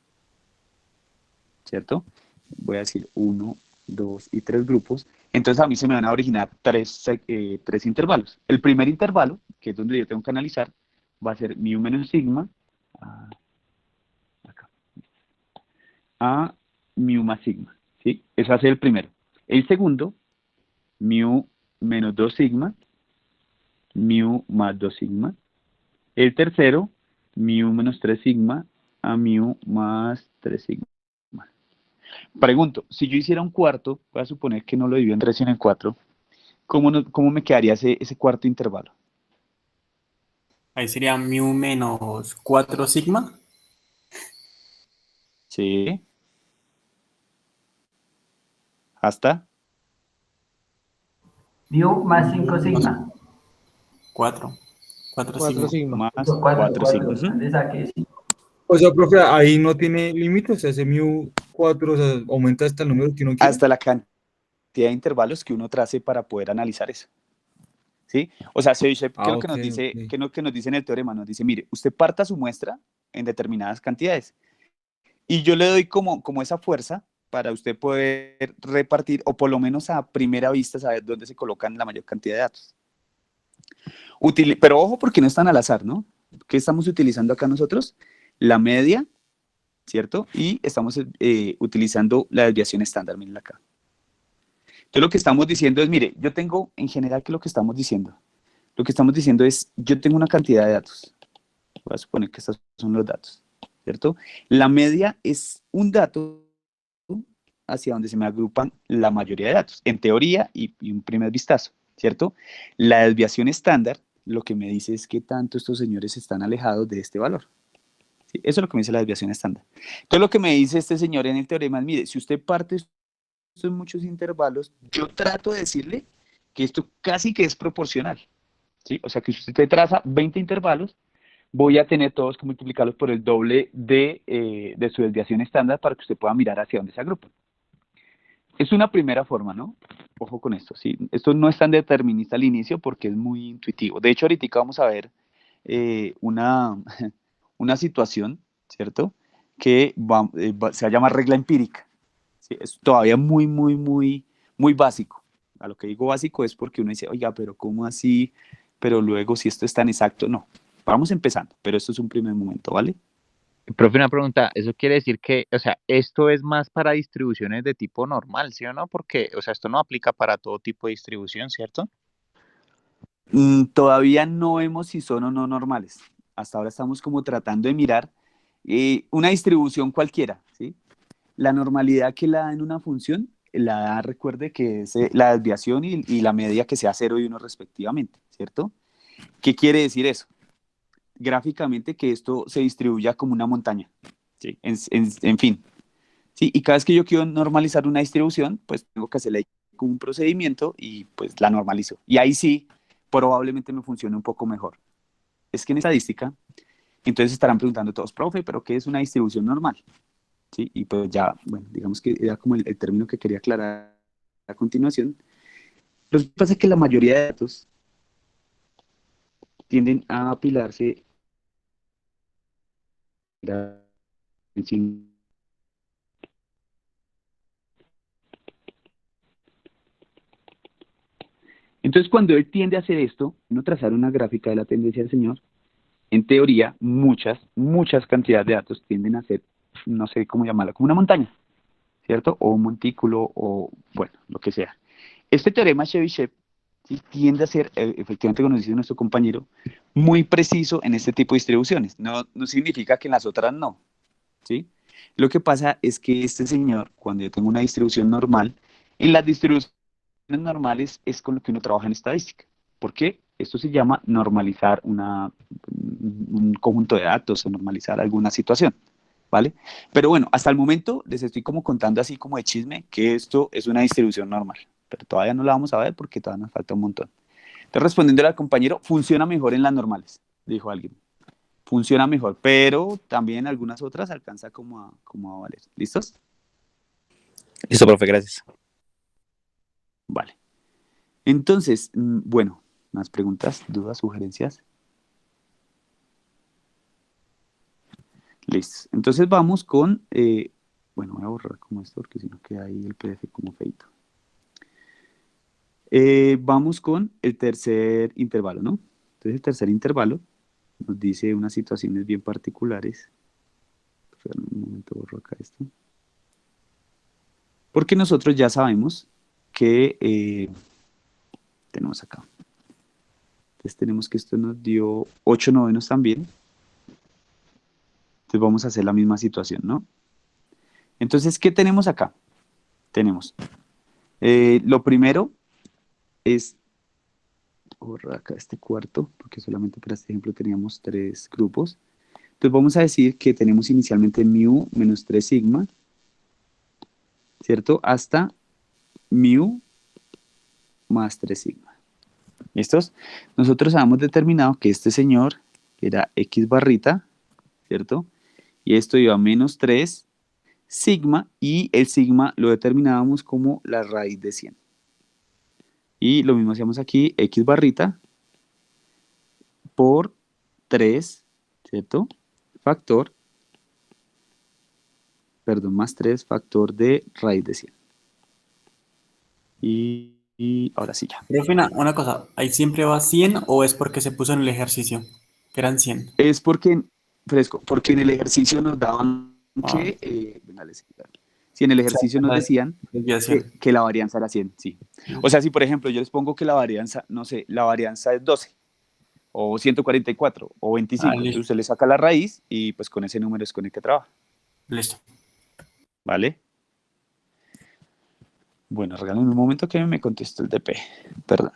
¿cierto? Voy a decir 1, 2 y 3 grupos, entonces a mí se me van a originar tres intervalos. El primer intervalo, que es donde yo tengo que analizar, va a ser mu menos sigma a mu más sigma, ¿sí? Ese va a ser el primero. El segundo, mu menos 2 sigma, mu más 2 sigma. El tercero, mu menos 3 sigma a mu más 3 sigma. Pregunto, si yo hiciera un cuarto, voy a suponer que no lo divido en 3 sino en 4, ¿cómo me quedaría ese cuarto intervalo? Ahí sería mu menos 4 sigma. Sí. ¿Hasta? Mu más 5 sigma. 4 4 sigma. sigma. Más 4, 4 sigma. le saqué 5. O sea, profe, ahí no tiene límite, o sea, ese mu 4, o sea, aumenta hasta el número que uno quiera. Hasta la cantidad de intervalos que uno trace para poder analizar eso. ¿Sí? O sea, Seychelles, ¿qué es lo que nos dice, qué es lo que nos dice en el teorema? Nos dice, mire, usted parta su muestra en determinadas cantidades. Y yo le doy como esa fuerza para usted poder repartir, o por lo menos a primera vista saber dónde se colocan la mayor cantidad de datos. Pero ojo, porque no están al azar, ¿no? ¿Qué estamos utilizando acá nosotros? La media, ¿cierto? Y estamos utilizando la desviación estándar, miren acá. Entonces lo que estamos diciendo es, mire, yo tengo, en general, ¿qué es lo que estamos diciendo? Lo que estamos diciendo es, yo tengo una cantidad de datos. Voy a suponer que estos son los datos, ¿cierto? La media es un dato hacia donde se me agrupan la mayoría de datos, en teoría y un primer vistazo, ¿cierto? La desviación estándar lo que me dice es qué tanto estos señores están alejados de este valor. ¿Sí? Eso es lo que me dice la desviación estándar. Entonces lo que me dice este señor en el teorema es, mire, si usted parte estos muchos intervalos, yo trato de decirle que esto casi que es proporcional, ¿sí? O sea que si usted traza 20 intervalos, voy a tener todos que multiplicarlos por el doble de su desviación estándar para que usted pueda mirar hacia dónde se agrupan. Es una primera forma, ¿no? Ojo con esto, ¿sí? Esto no es tan determinista al inicio porque es muy intuitivo. De hecho, ahorita vamos a ver una situación, ¿cierto? Que se va a llamar regla empírica. ¿Sí? Es todavía muy básico. A lo que digo básico es porque uno dice, oiga, pero ¿cómo así? Pero luego si esto es tan exacto, no. Vamos empezando, pero esto es un primer momento, ¿vale? Profe, una pregunta, ¿eso quiere decir que, o sea, esto es más para distribuciones de tipo normal, ¿sí o no? Porque, o sea, esto no aplica para todo tipo de distribución, ¿cierto? Todavía no vemos si son o no normales. Hasta ahora estamos como tratando de mirar una distribución cualquiera, ¿sí? La normalidad que la da en una función, la da, recuerde que es la desviación y la media que sea 0 y 1 respectivamente, ¿cierto? ¿Qué quiere decir eso? Gráficamente que esto se distribuya como una montaña, ¿sí? En fin, ¿sí? Y cada vez que yo quiero normalizar una distribución, pues tengo que hacerle como un procedimiento y pues la normalizo. Y ahí sí, probablemente me funcione un poco mejor. Es que en estadística, entonces estarán preguntando todos, profe, ¿pero qué es una distribución normal? ¿Sí? Y pues ya, bueno, digamos que era como el término que quería aclarar a continuación. Lo que pasa es que la mayoría de datos tienden a apilarse entonces cuando él tiende a hacer esto, no trazar una gráfica de la tendencia del señor, en teoría muchas cantidades de datos tienden a ser, no sé cómo llamarlo, como una montaña, ¿cierto? O un montículo o bueno, lo que sea. Este teorema Chebyshev ¿sí? Tiende a ser, efectivamente, como nos dice nuestro compañero, muy preciso en este tipo de distribuciones. No significa que en las otras no, ¿sí? Lo que pasa es que este señor, cuando yo tengo una distribución normal, en las distribuciones normales es con lo que uno trabaja en estadística. ¿Por qué? Esto se llama normalizar un conjunto de datos o normalizar alguna situación, ¿vale? Pero bueno, hasta el momento les estoy como contando así como de chisme que esto es una distribución normal, pero todavía no la vamos a ver porque todavía nos falta un montón. Entonces, respondiendo al compañero, funciona mejor en las normales, dijo alguien. Funciona mejor, pero también algunas otras alcanza como a valer. ¿Listos? Listo, profe, gracias. Vale. Entonces, bueno, más preguntas, dudas, sugerencias. Listo. Entonces vamos con, Bueno, voy a borrar como esto porque si no queda ahí el PDF como feito. Vamos con el tercer intervalo, ¿no? Entonces el tercer intervalo nos dice unas situaciones bien particulares. Espera un momento, borro acá esto. Porque nosotros ya sabemos que tenemos acá. Entonces tenemos que esto nos dio 8 novenos también. Entonces vamos a hacer la misma situación, ¿no? Entonces, ¿qué tenemos acá? Tenemos, lo primero es, borrar acá este cuarto, porque solamente para este ejemplo teníamos 3 grupos. Entonces vamos a decir que tenemos inicialmente mu menos 3 sigma, ¿cierto? Hasta mu más 3 sigma. ¿Listos? Nosotros habíamos determinado que este señor era x barrita, ¿cierto? Y esto iba a menos 3 sigma, y el sigma lo determinábamos como la raíz de 100. Y lo mismo hacíamos aquí, x barrita por 3, ¿cierto? Factor, perdón, más 3 factor de raíz de 100. Y ahora sí ya. Profe, una cosa, ¿ahí siempre va 100 o es porque se puso en el ejercicio? Que eran 100. Es porque, fresco, porque en el ejercicio nos daban que, si en el ejercicio nos decían que la varianza era 100, sí. O sea, si por ejemplo yo les pongo que la varianza, no sé, la varianza es 12, o 144, o 25, entonces usted le saca la raíz y pues con ese número es con el que trabaja. Listo. ¿Vale? Bueno, regálenme un momento que me contestó el DP. Perdón.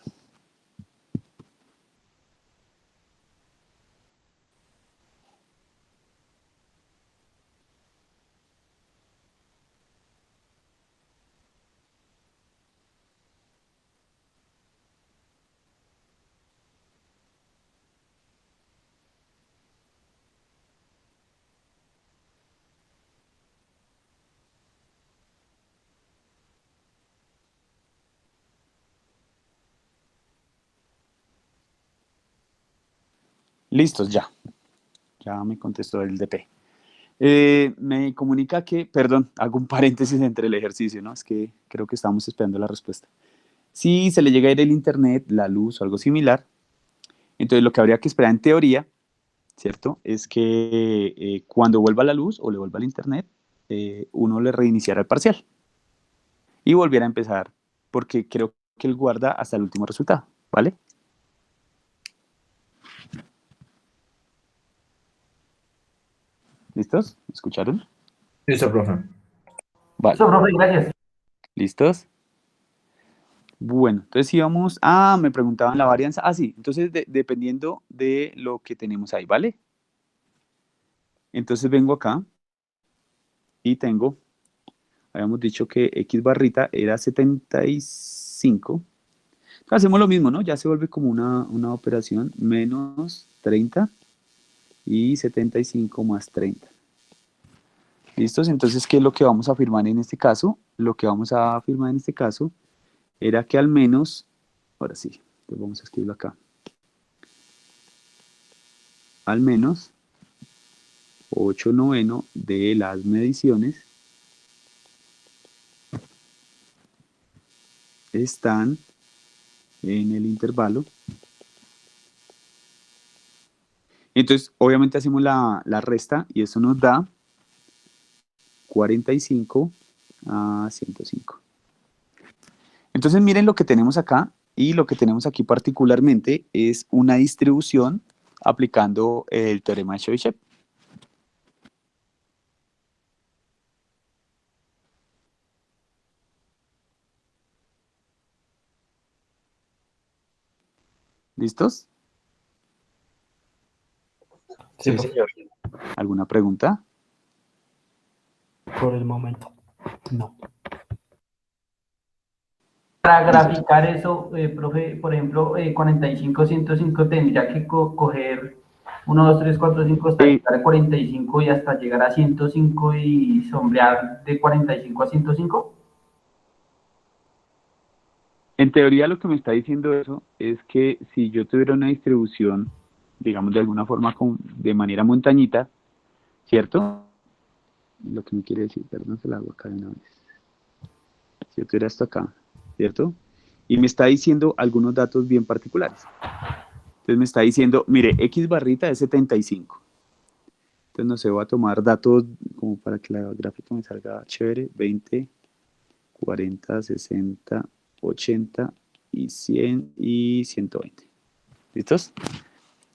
Listos, ya. Ya me contestó el DP. Me comunica que, perdón, hago un paréntesis entre el ejercicio, ¿no? Es que creo que estamos esperando la respuesta. Si se le llega a ir el internet, la luz o algo similar, entonces lo que habría que esperar en teoría, ¿cierto? Es que cuando vuelva la luz o le vuelva el internet, uno le reiniciara el parcial y volviera a empezar, porque creo que él guarda hasta el último resultado, ¿vale? ¿Listos? ¿Me escucharon? Listo, profe. Vale. Listo, profe, gracias. ¿Listos? Bueno, entonces si vamos... me preguntaban la varianza. Sí, entonces dependiendo de lo que tenemos ahí, ¿vale? Entonces vengo acá y tengo, habíamos dicho que x barrita era 75. Entonces hacemos lo mismo, ¿no? Ya se vuelve como una operación, menos 30 y 75 más 30. ¿Listos? Entonces, ¿qué es lo que vamos a afirmar en este caso? Lo que vamos a afirmar en este caso era que al menos, ahora sí, entonces vamos a escribirlo acá, al menos 8 noveno de las mediciones están en el intervalo. Entonces, obviamente hacemos la resta y eso nos da 45 a 105. Entonces, miren lo que tenemos acá, y lo que tenemos aquí particularmente es una distribución aplicando el teorema de Chebyshev. ¿Listos? Sí, señor. ¿Alguna pregunta? Por el momento, no. Para graficar eso, profe, por ejemplo, 45, 105 tendría que coger 1, 2, 3, 4, 5 hasta llegar a 45 y hasta llegar a 105 y sombrear de 45 a 105. En teoría lo que me está diciendo eso es que si yo tuviera una distribución, digamos de alguna forma de manera montañita, ¿cierto? lo que me quiere decir, perdón, se la hago acá de una vez. Si yo tuviera esto acá, ¿cierto? Y me está diciendo algunos datos bien particulares. Entonces me está diciendo, mire, X barrita es 75. Entonces no sé, voy a tomar datos como para que la gráfica me salga chévere. 20, 40, 60, 80 y 100 y 120. ¿Listos?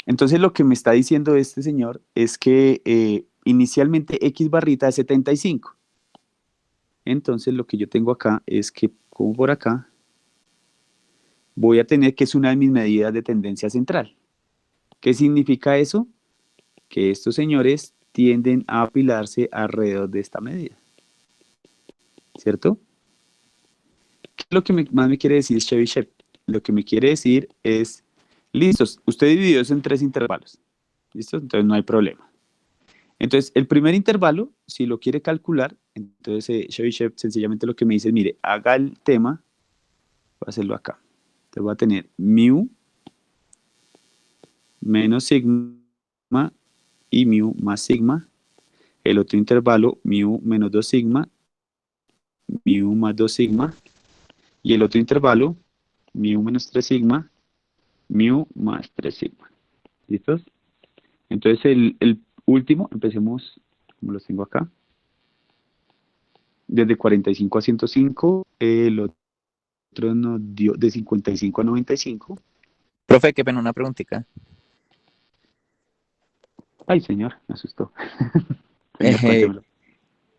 Entonces lo que me está diciendo este señor es que inicialmente X barrita es 75. Entonces lo que yo tengo acá es que, como por acá, voy a tener que es una de mis medidas de tendencia central. ¿Qué significa eso? Que estos señores tienden a apilarse alrededor de esta medida. ¿Cierto? ¿Qué es lo que más me quiere decir Chebyshev? Lo que me quiere decir es, listos, usted dividió eso en 3 intervalos. ¿Listo? Entonces no hay problema. Entonces, el primer intervalo, si lo quiere calcular, entonces Chebyshev sencillamente lo que me dice es, mire, haga el tema, voy a hacerlo acá. Entonces voy a tener mu menos sigma y mu más sigma. El otro intervalo, mu menos 2 sigma, mu más 2 sigma. Y el otro intervalo, mu menos 3 sigma, mu más 3 sigma. ¿Listos? Entonces el último, empecemos, como los tengo acá. Desde 45 a 105, el otro nos dio de 55 a 95. Profe, qué pena, una preguntita. Ay, señor, me asustó. Señor, cuéntemelo.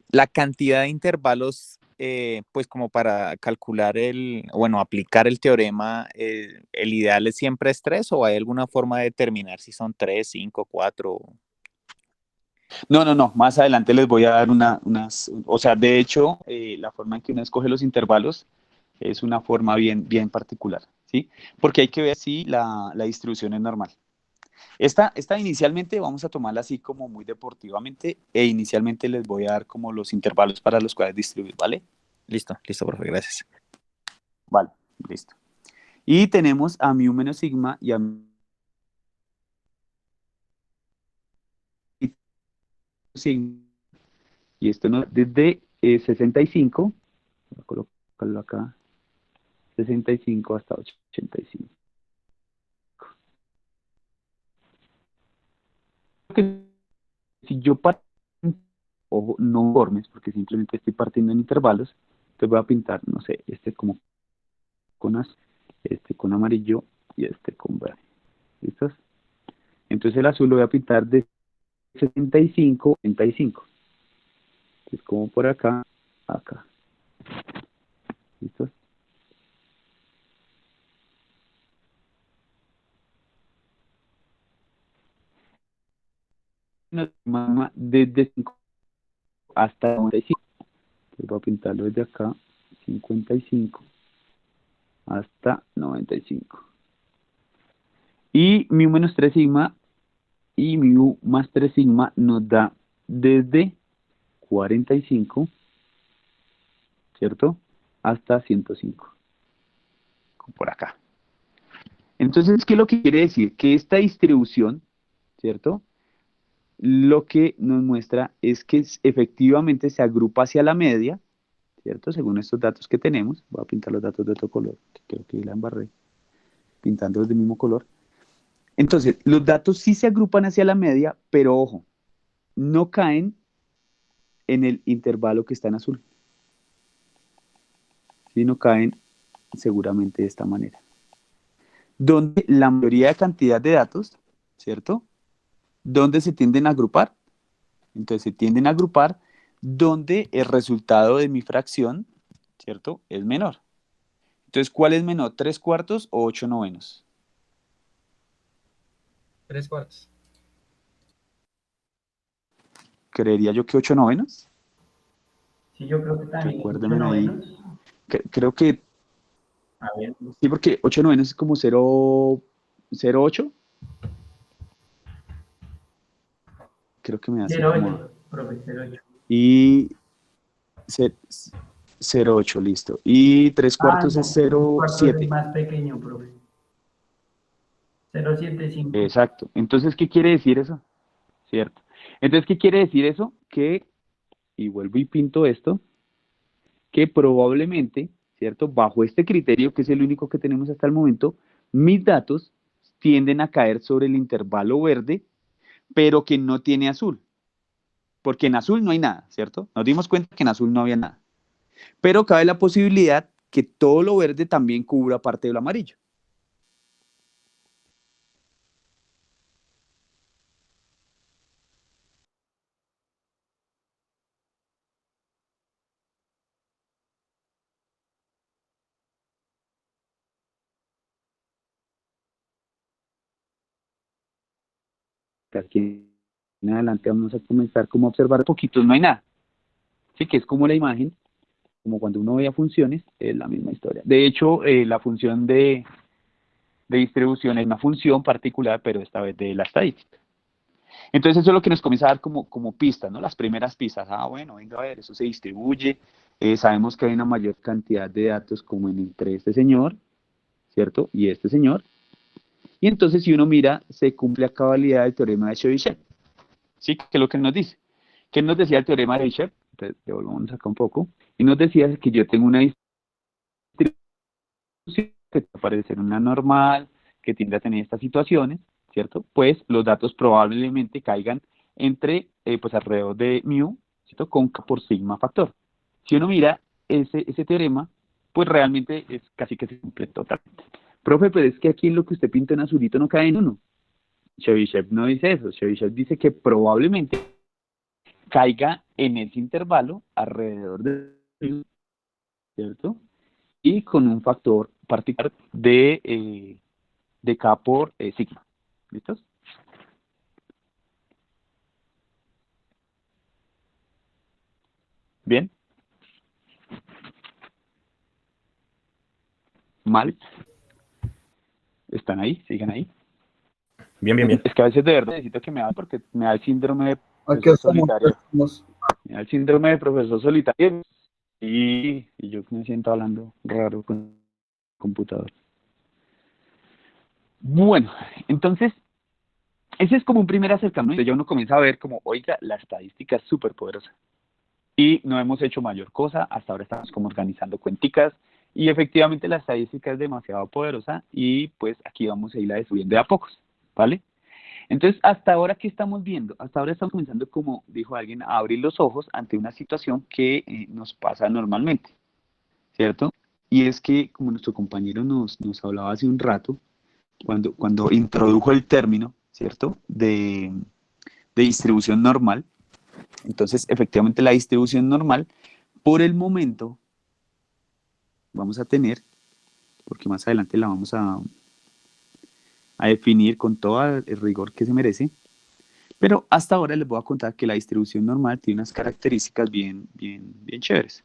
La cantidad de intervalos, pues como para calcular aplicar el teorema, ¿el ideal es siempre es 3 o hay alguna forma de determinar si son 3, 5, 4? No, más adelante les voy a dar o sea, de hecho, la forma en que uno escoge los intervalos es una forma bien particular, ¿sí? Porque hay que ver si la distribución es normal. Esta inicialmente vamos a tomarla así como muy deportivamente e inicialmente les voy a dar como los intervalos para los cuales distribuir, ¿vale? Listo, profe, gracias. Vale, listo. Y tenemos a mu menos sigma y a sigma. Y esto nos desde 65, voy a colocarlo acá, 65 hasta 85. Si yo parto, ojo, no formes, porque simplemente estoy partiendo en intervalos, entonces voy a pintar, no sé, este como con azul, este con amarillo y este con verde. ¿Listos? Entonces el azul lo voy a pintar de 65 a 85. Es como por acá, acá. ¿Listos? Desde 5 hasta 95. Entonces voy a pintarlo desde acá, 55 hasta 95. Y mu menos 3 sigma y mu más 3 sigma nos da desde 45, ¿cierto? Hasta 105. Por acá. Entonces, ¿qué es lo que quiere decir? Que esta distribución, ¿cierto? Lo que nos muestra es que efectivamente se agrupa hacia la media, ¿cierto? Según estos datos que tenemos. Voy a pintar los datos de otro color, que creo que la embarré, pintándolos del mismo color. Entonces, los datos sí se agrupan hacia la media, pero ojo, no caen en el intervalo que está en azul. Sí, no caen seguramente de esta manera. Donde la mayoría de cantidad de datos, ¿cierto? ¿Dónde se tienden a agrupar? Entonces se tienden a agrupar donde el resultado de mi fracción, ¿cierto? Es menor. Entonces, ¿cuál es menor? ¿3/4 o 8/9? 3/4. Creería yo que 8/9. Sí, yo creo que también. Recuérdeme ahí. Creo que... A ver. Sí, porque 8/9 es como 0,08. Creo que me hace 0,8, profe, 0,8. Y 0,8, listo. Y 3/4 es 0,7. Es más pequeño, profe. 0,75. Exacto. Entonces, ¿qué quiere decir eso? ¿Cierto? Entonces, ¿qué quiere decir eso? Que y vuelvo y pinto esto, que probablemente, ¿cierto? Bajo este criterio, que es el único que tenemos hasta el momento, mis datos tienden a caer sobre el intervalo verde, pero que no tiene azul. Porque en azul no hay nada, ¿cierto? Nos dimos cuenta que en azul no había nada. Pero cabe la posibilidad que todo lo verde también cubra parte de lo amarillo. Aquí en adelante vamos a comenzar como a observar poquitos, no hay nada. Sí, que es como la imagen, como cuando uno veía funciones, es la misma historia. De hecho, la función de distribución es una función particular, pero esta vez de la estadística. Entonces eso es lo que nos comienza a dar como pistas, ¿no? Las primeras pistas. Ah, bueno, venga a ver, eso se distribuye. Sabemos que hay una mayor cantidad de datos como entre este señor, ¿cierto? Y este señor. Y entonces si uno mira, se cumple a cabalidad el teorema de Chebyshev. ¿Sí? ¿Qué es lo que nos dice? ¿Qué nos decía el teorema de Chebyshev? Entonces, devolvamos acá un poco. Y nos decía que yo tengo una distribución que puede ser una normal, que tiende a tener estas situaciones, ¿cierto? Pues los datos probablemente caigan entre, pues alrededor de mu, ¿cierto? Con K por sigma factor. Si uno mira ese teorema, pues realmente es casi que se cumple totalmente. Profe, pero es que aquí lo que usted pinta en azulito no cae en uno. Chebyshev no dice eso. Chebyshev dice que probablemente caiga en ese intervalo alrededor de mu, ¿cierto? Y con un factor particular de K por sigma. ¿Listos? ¿Bien? ¿Mal? ¿Están ahí? ¿Siguen ahí? Bien, bien, bien. Es que a veces de verdad necesito que me hagan porque me da el síndrome de Aquí profesor estamos. solitario. estamos. Me da el síndrome de profesor solitario y yo me siento hablando raro con el computador. Bueno, entonces, ese es como un primer acercamiento. Ya uno comienza a ver como, oiga, la estadística es súper poderosa. Y no hemos hecho mayor cosa, hasta ahora estamos como organizando cuenticas, y efectivamente la estadística es demasiado poderosa, y pues aquí vamos a irla descubriendo de a pocos, ¿vale? Entonces, hasta ahora, ¿qué estamos viendo? Hasta ahora estamos comenzando, como dijo alguien, a abrir los ojos ante una situación que nos pasa normalmente, ¿cierto? Y es que, como nuestro compañero nos hablaba hace un rato, cuando introdujo el término, ¿cierto?, de distribución normal. Entonces, efectivamente, la distribución normal, por el momento, vamos a tener, porque más adelante la vamos a definir con todo el rigor que se merece, pero hasta ahora les voy a contar que la distribución normal tiene unas características bien chéveres.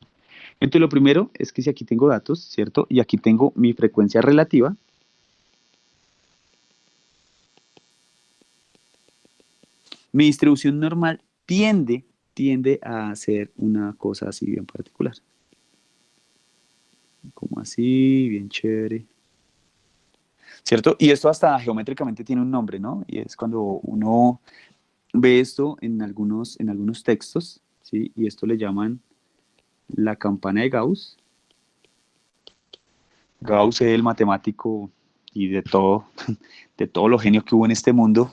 Entonces, lo primero es que si aquí tengo datos, ¿cierto? Y aquí tengo mi frecuencia relativa, mi distribución normal tiende a hacer una cosa así bien particular. Como así, bien chévere. ¿Cierto? Y esto hasta geométricamente tiene un nombre, ¿no? Y es cuando uno ve esto en algunos textos, ¿sí? Y esto le llaman la campana de Gauss. Gauss es el matemático y de todo lo genio que hubo en este mundo,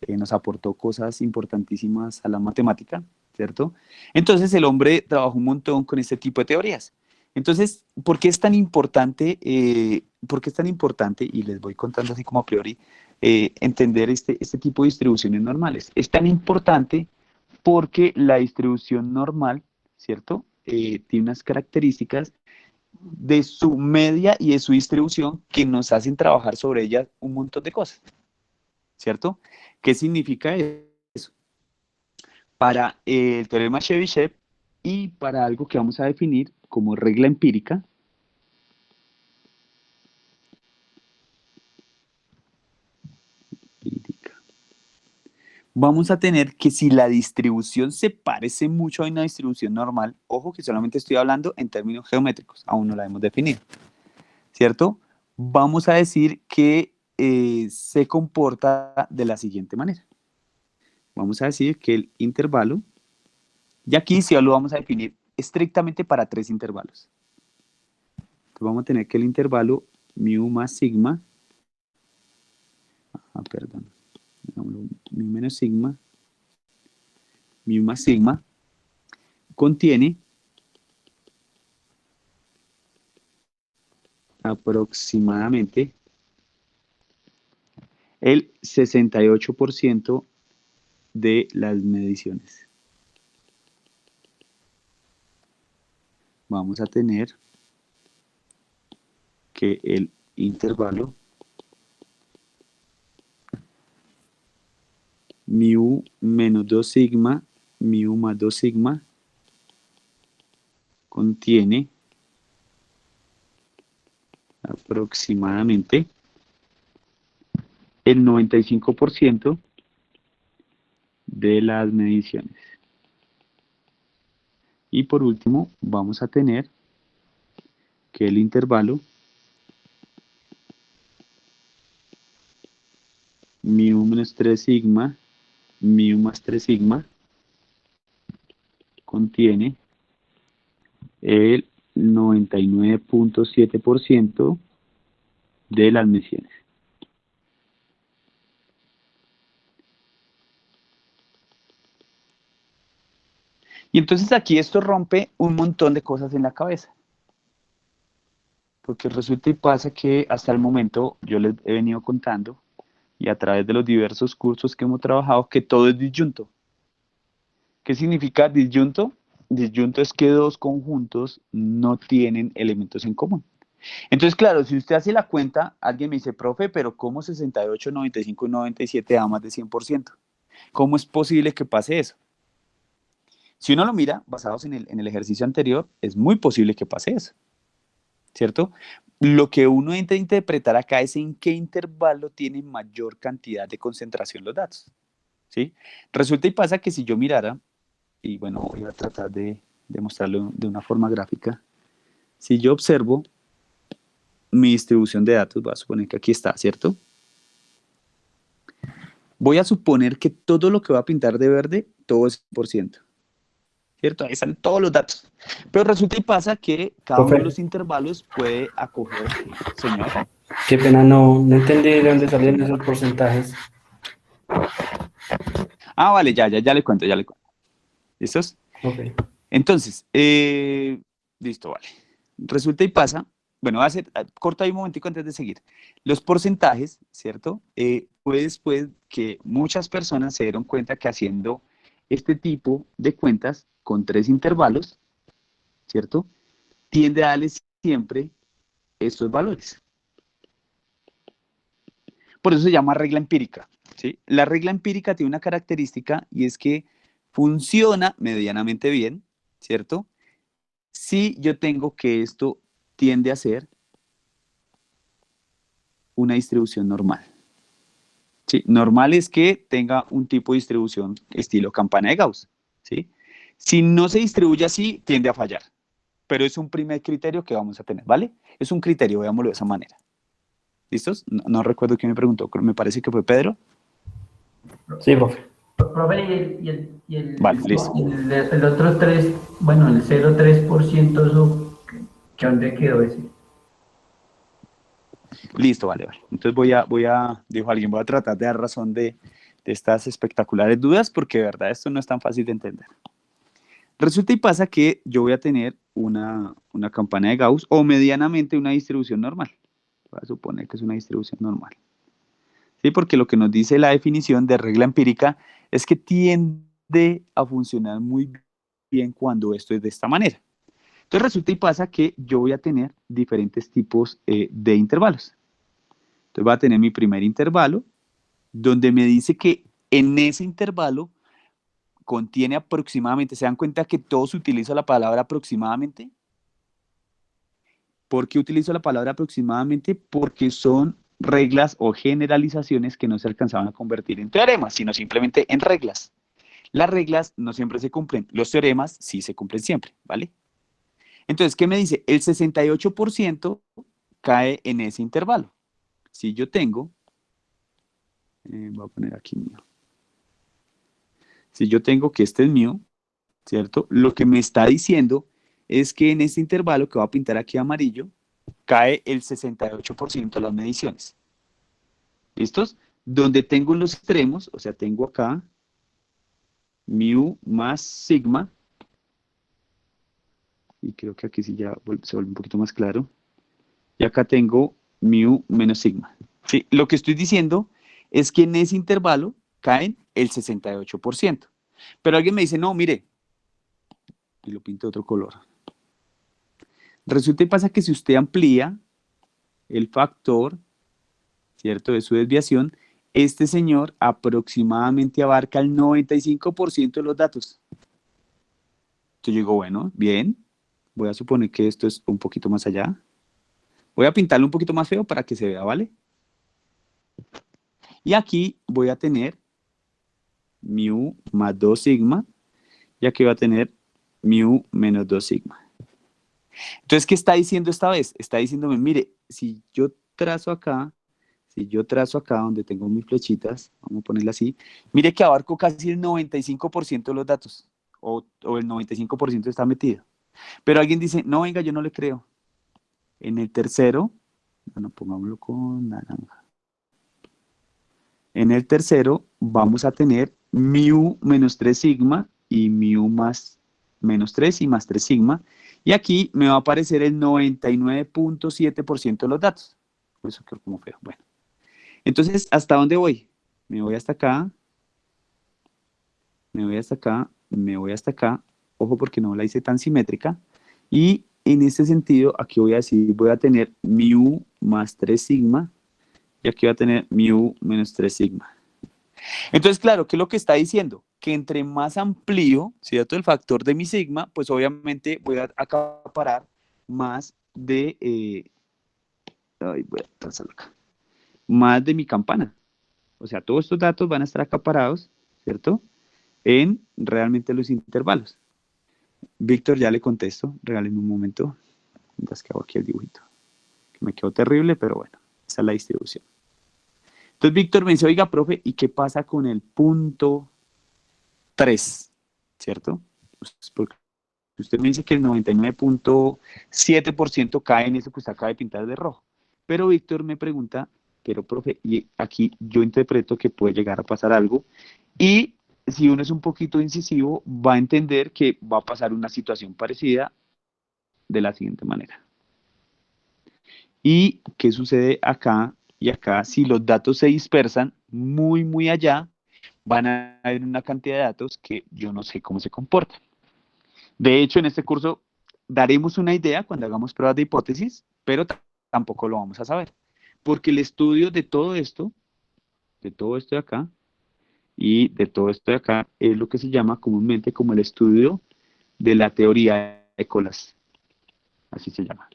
nos aportó cosas importantísimas a la matemática, ¿cierto? Entonces el hombre trabajó un montón con este tipo de teorías. Entonces, ¿por qué es tan importante? Y les voy contando así como a priori, entender este tipo de distribuciones normales. Es tan importante porque la distribución normal, ¿cierto? Tiene unas características de su media y de su distribución que nos hacen trabajar sobre ella un montón de cosas, ¿cierto? ¿Qué significa eso? Para el teorema Chebyshev y para algo que vamos a definir como regla empírica, vamos a tener que si la distribución se parece mucho a una distribución normal, ojo que solamente estoy hablando en términos geométricos, aún no la hemos definido, ¿cierto? Vamos a decir que se comporta de la siguiente manera. Vamos a decir que el intervalo Y aquí sí lo vamos a definir estrictamente para 3 intervalos. Entonces vamos a tener que el intervalo mu más sigma, mu menos sigma, mu más sigma, contiene aproximadamente el 68% de las mediciones. Vamos a tener que el intervalo mu menos 2 sigma, mu más 2 sigma, contiene aproximadamente el 95% de las mediciones. Y por último, vamos a tener que el intervalo mu menos 3 sigma, mu más 3 sigma, contiene el 99.7% de las mediciones. Y entonces aquí esto rompe un montón de cosas en la cabeza. Porque resulta y pasa que hasta el momento yo les he venido contando, y a través de los diversos cursos que hemos trabajado, que todo es disyunto. ¿Qué significa disyunto? Disyunto es que dos conjuntos no tienen elementos en común. Entonces, claro, si usted hace la cuenta, alguien me dice, profe, pero ¿cómo 68, 95 y 97 da más de 100%? ¿Cómo es posible que pase eso? Si uno lo mira, basados en el ejercicio anterior, es muy posible que pase eso, ¿cierto? Lo que uno intenta interpretar acá es en qué intervalo tiene mayor cantidad de concentración los datos, ¿sí? Resulta y pasa que si yo mirara, y bueno, voy a tratar de mostrarlo de una forma gráfica, si yo observo mi distribución de datos, voy a suponer que aquí está, ¿cierto? Voy a suponer que todo lo que va a pintar de verde, todo es 100%. ¿Cierto? Ahí están todos los datos. Pero resulta y pasa que cada uno de los intervalos puede acoger, señor. Qué pena, no entendí de dónde salieron esos porcentajes. Ah, vale, ya le cuento, ¿Listos? Ok. Entonces, listo, vale. Resulta y pasa, bueno, voy a hacer, corta ahí un momentico antes de seguir. Los porcentajes, ¿cierto? Fue después que muchas personas se dieron cuenta que haciendo este tipo de cuentas con 3 intervalos, ¿cierto? Tiende a darles siempre estos valores. Por eso se llama regla empírica, ¿sí? La regla empírica tiene una característica y es que funciona medianamente bien, ¿cierto? Si yo tengo que esto tiende a ser una distribución normal. ¿Sí? Normal es que tenga un tipo de distribución estilo campana de Gauss, ¿sí? Si no se distribuye así, tiende a fallar. Pero es un primer criterio que vamos a tener, ¿vale? Es un criterio, veámoslo de esa manera. ¿Listos? No recuerdo quién me preguntó, me parece que fue Pedro. Sí, profe. Profe, vale, listo. El otro 3, bueno, el 0,3%, eso, ¿qué dónde quedó ese? Listo, vale. Entonces dijo alguien, voy a tratar de dar razón de estas espectaculares dudas, porque de verdad esto no es tan fácil de entender. Resulta y pasa que yo voy a tener una campana de Gauss o medianamente una distribución normal. Voy a suponer que es una distribución normal. ¿Sí? Porque lo que nos dice la definición de regla empírica es que tiende a funcionar muy bien cuando esto es de esta manera. Entonces resulta y pasa que yo voy a tener diferentes tipos de intervalos. Entonces voy a tener mi primer intervalo, donde me dice que en ese intervalo contiene aproximadamente, ¿se dan cuenta que todos utilizan la palabra aproximadamente? ¿Por qué utilizo la palabra aproximadamente? Porque son reglas o generalizaciones que no se alcanzaban a convertir en teoremas, sino simplemente en reglas. Las reglas no siempre se cumplen, los teoremas sí se cumplen siempre, ¿vale? Entonces, ¿qué me dice? El 68% cae en ese intervalo. Si yo tengo, voy a poner aquí mío. Si yo tengo que este es mío, ¿cierto? Lo que me está diciendo es que en este intervalo que voy a pintar aquí amarillo, cae el 68% de las mediciones. ¿Listos? Donde tengo en los extremos, o sea, tengo acá mu más sigma, y creo que aquí sí ya se vuelve un poquito más claro, y acá tengo mu menos sigma. ¿Sí? Lo que estoy diciendo es que en ese intervalo caen el 68%. Pero alguien me dice, no, mire, y lo pinto de otro color. Resulta y pasa que si usted amplía el factor, ¿cierto?, de su desviación, este señor aproximadamente abarca el 95% de los datos. Entonces yo digo, bueno, bien, voy a suponer que esto es un poquito más allá. Voy a pintarlo un poquito más feo para que se vea, ¿vale? Y aquí voy a tener mu más 2 sigma, y aquí voy a tener mu menos 2 sigma. Entonces, ¿qué está diciendo esta vez? Está diciéndome, mire, si yo trazo acá donde tengo mis flechitas, vamos a ponerla así, mire que abarco casi el 95% de los datos, o el 95% está metido. Pero alguien dice, no, venga, yo no le creo. En el tercero, bueno, pongámoslo con naranja. En el tercero vamos a tener mu menos 3 sigma y mu más menos 3 y más 3 sigma. Y aquí me va a aparecer el 99.7% de los datos. Eso quedó como feo. Bueno. Entonces, ¿hasta dónde voy? Me voy hasta acá. Me voy hasta acá. Me voy hasta acá. Ojo porque no la hice tan simétrica. Y en este sentido, aquí voy a decir, voy a tener mu más 3 sigma. Y aquí voy a tener mu menos 3 sigma. Entonces, claro, ¿qué es lo que está diciendo? Que entre más amplío, ¿cierto?, el factor de mi sigma, pues obviamente voy a acaparar más de... voy a trazarlo acá. Más de mi campana. O sea, todos estos datos van a estar acaparados, ¿cierto?, en realmente los intervalos. Víctor, ya le contesto. Regáleme un momento. Mientras que hago aquí el dibujito. Que me quedó terrible, pero bueno, esa es la distribución. Entonces Víctor me dice, oiga, profe, ¿y qué pasa con el punto 3? ¿Cierto? Porque usted me dice que el 99.7% cae en eso que usted acaba de pintar de rojo. Pero Víctor me pregunta, pero profe, y aquí yo interpreto que puede llegar a pasar algo. Y si uno es un poquito incisivo, va a entender que va a pasar una situación parecida de la siguiente manera. ¿Y qué sucede acá y acá? Si los datos se dispersan muy, muy allá, van a haber una cantidad de datos que yo no sé cómo se comportan. De hecho, en este curso daremos una idea cuando hagamos pruebas de hipótesis, pero tampoco lo vamos a saber. Porque el estudio de todo esto de acá y de todo esto de acá, es lo que se llama comúnmente como el estudio de la teoría de colas. Así se llama.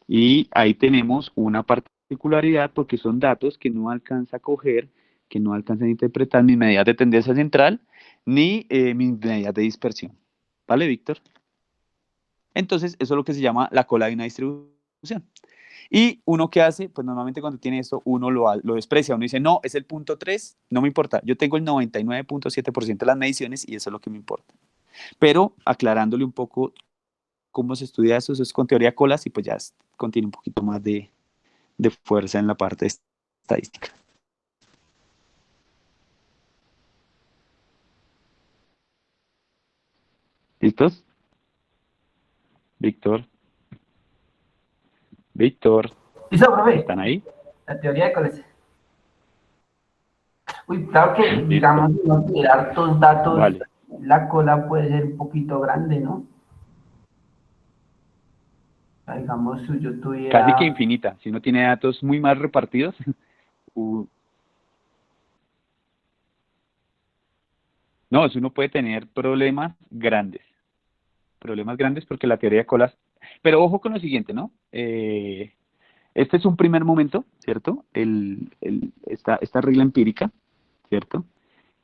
Y ahí tenemos una particularidad porque son datos que no alcanza a coger, que no alcanzan a interpretar mis medidas de tendencia central, ni mis medidas de dispersión. ¿Vale, Víctor? Entonces, eso es lo que se llama la cola de una distribución. Y uno que hace, pues normalmente cuando tiene esto, uno lo desprecia, uno dice, no, es el punto 3, no me importa, yo tengo el 99.7% de las mediciones y eso es lo que me importa. Pero aclarándole un poco cómo se estudia eso es con teoría de colas y pues ya contiene un poquito más de fuerza en la parte estadística. ¿Listos? Víctor. ¿Listo, profe? ¿Están ahí? La teoría de colas. Uy, claro que, digamos, no tirar hartos datos, vale. La cola puede ser un poquito grande, ¿no? Digamos, si yo tuviera... Casi que infinita. Si uno tiene datos muy mal repartidos. No, si uno puede tener problemas grandes. Problemas grandes porque la teoría de colas... Pero ojo con lo siguiente, ¿no? Este es un primer momento, ¿cierto? Esta regla empírica, ¿cierto?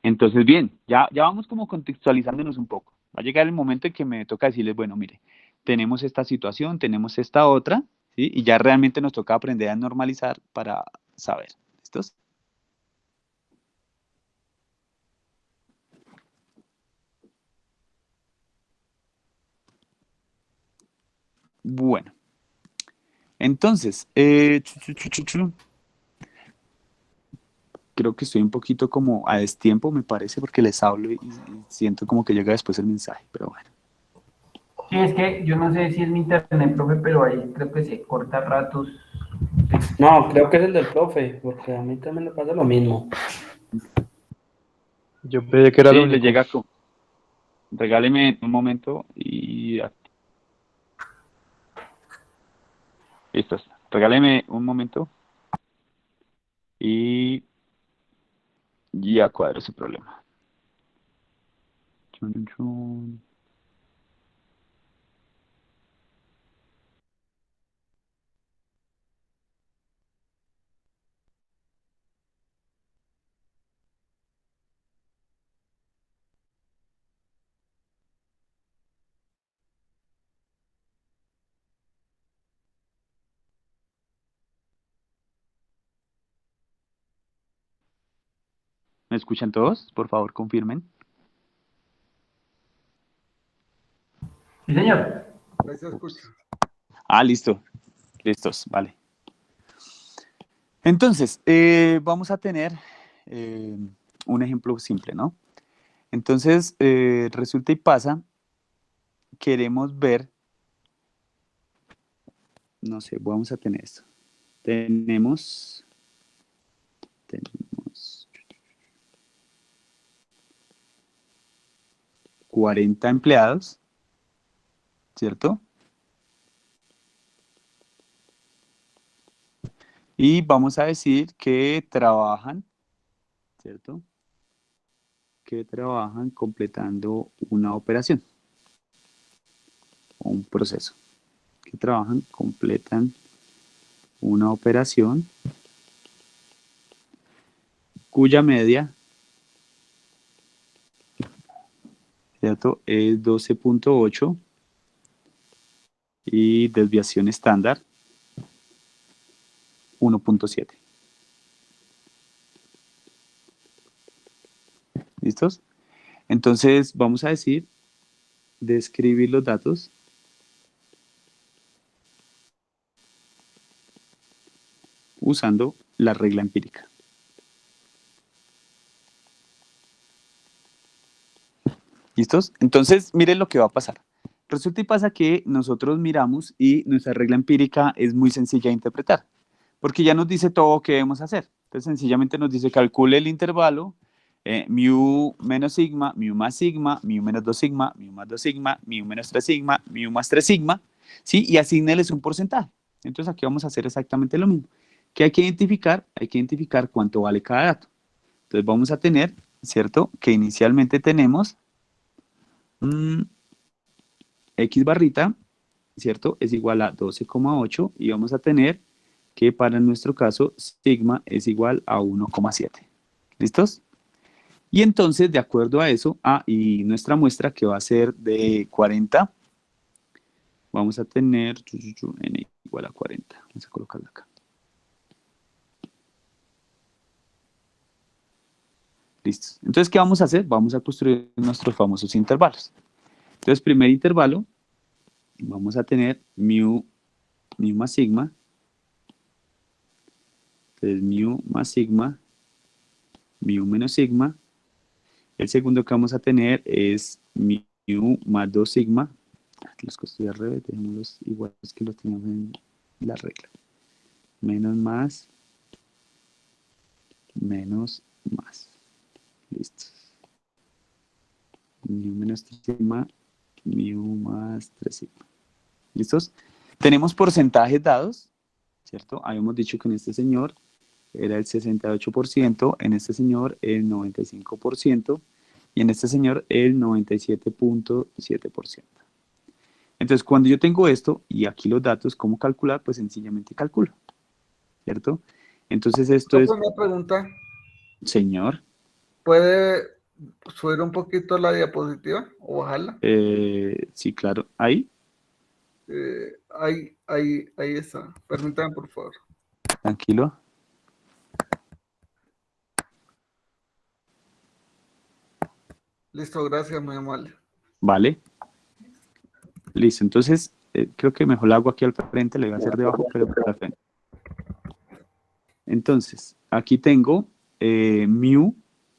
Entonces, bien, ya vamos como contextualizándonos un poco. Va a llegar el momento en que me toca decirles, bueno, mire, tenemos esta situación, tenemos esta otra, ¿sí? Y ya realmente nos toca aprender a normalizar para saber. ¿Listos? Bueno, entonces, creo que estoy un poquito como a destiempo, me parece, porque les hablo y siento como que llega después el mensaje, pero bueno. Sí, es que yo no sé si es mi internet, profe, pero ahí creo que se corta a ratos. No, creo que es el del profe, porque a mí también me pasa lo mismo. Yo pensé que era lo Sí, le único. llega con... Regáleme un momento y... Listo. Regáleme un momento y ya cuadro ese problema. Chun, chun. ¿Me escuchan todos? Por favor, confirmen. Sí, señor. Ahí se escucha. Ah, listo. Listos, vale. Entonces, vamos a tener un ejemplo simple, ¿no? Entonces, resulta y pasa, queremos ver, no sé, vamos a tener esto. Tenemos 40 empleados, ¿cierto? Y vamos a decir que trabajan, ¿cierto? Que trabajan completando una operación o un proceso. Que trabajan, completan una operación cuya media, ¿cierto? Es 12.8 y desviación estándar 1.7. ¿Listos? Entonces vamos a decir, describir los datos usando la regla empírica. ¿Listos? Entonces, miren lo que va a pasar. Resulta y pasa que nosotros miramos y nuestra regla empírica es muy sencilla de interpretar, porque ya nos dice todo qué debemos hacer. Entonces, sencillamente nos dice calcule el intervalo, mu menos sigma, mu más sigma, mu menos 2 sigma, mu más 2 sigma, mu menos 3 sigma, mu más 3 sigma, ¿sí? Y asignarles un porcentaje. Entonces, aquí vamos a hacer exactamente lo mismo. ¿Qué hay que identificar? Hay que identificar cuánto vale cada dato. Entonces, vamos a tener, ¿cierto? Que inicialmente tenemos X barrita, ¿cierto? Es igual a 12,8 y vamos a tener que para nuestro caso sigma es igual a 1,7. ¿Listos? Y entonces, de acuerdo a eso, y nuestra muestra que va a ser de 40, vamos a tener n igual a 40. Vamos a colocarla acá. Listos. Entonces, ¿qué vamos a hacer? Vamos a construir nuestros famosos intervalos. Entonces, primer intervalo, vamos a tener mu más sigma. Entonces, mu más sigma, mu menos sigma. El segundo que vamos a tener es mu más 2 sigma. Los construí al revés, dejémoslos iguales que los teníamos en la regla. Menos más, menos más. Listo. Mu menos 3 sigma, mu más 3 sigma. ¿Listos? Tenemos porcentajes dados, ¿cierto? Habíamos dicho que en este señor era el 68%, en este señor el 95% y en este señor el 97.7%. Entonces, cuando yo tengo esto y aquí los datos, ¿cómo calcular? Pues sencillamente calculo, ¿cierto? Entonces esto es... Una pregunta. Señor. ¿Puede subir un poquito la diapositiva o bajarla? Sí, claro. ¿Ahí? Ahí está. Permítame, por favor. Tranquilo. Listo, gracias, muy amable. Vale. Listo, entonces creo que mejor la hago aquí al frente, le voy a hacer debajo, pero al frente. Entonces, aquí tengo mu,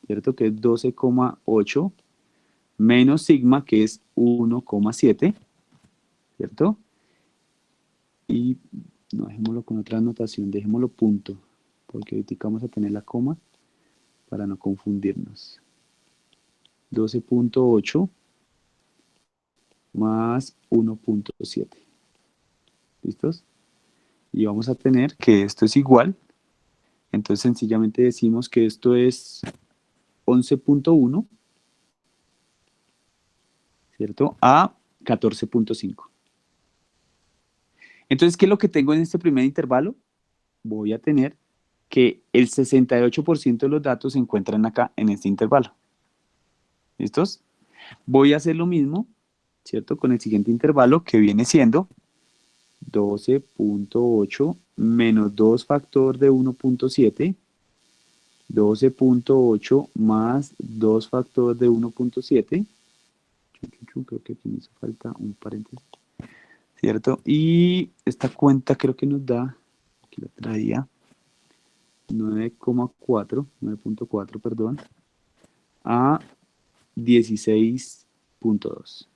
¿cierto? Que es 12,8 menos sigma, que es 1,7, ¿cierto? Y no, dejémoslo con otra anotación, dejémoslo punto, porque ahorita vamos a tener la coma para no confundirnos. 12,8 más 1,7. ¿Listos? Y vamos a tener que esto es igual. Entonces sencillamente decimos que esto es 11,1, ¿cierto? A 14,5. Entonces, ¿qué es lo que tengo en este primer intervalo? Voy a tener que el 68% de los datos se encuentran acá en este intervalo. ¿Listos? Voy a hacer lo mismo, ¿cierto? Con el siguiente intervalo, que viene siendo 12,8 menos 2 factor de 1,7, 12,8 más 2 factor de 1,7, creo que aquí me hizo falta un paréntesis, ¿cierto? Y esta cuenta creo que nos da, aquí la traía, 9,4, perdón, a 16,2.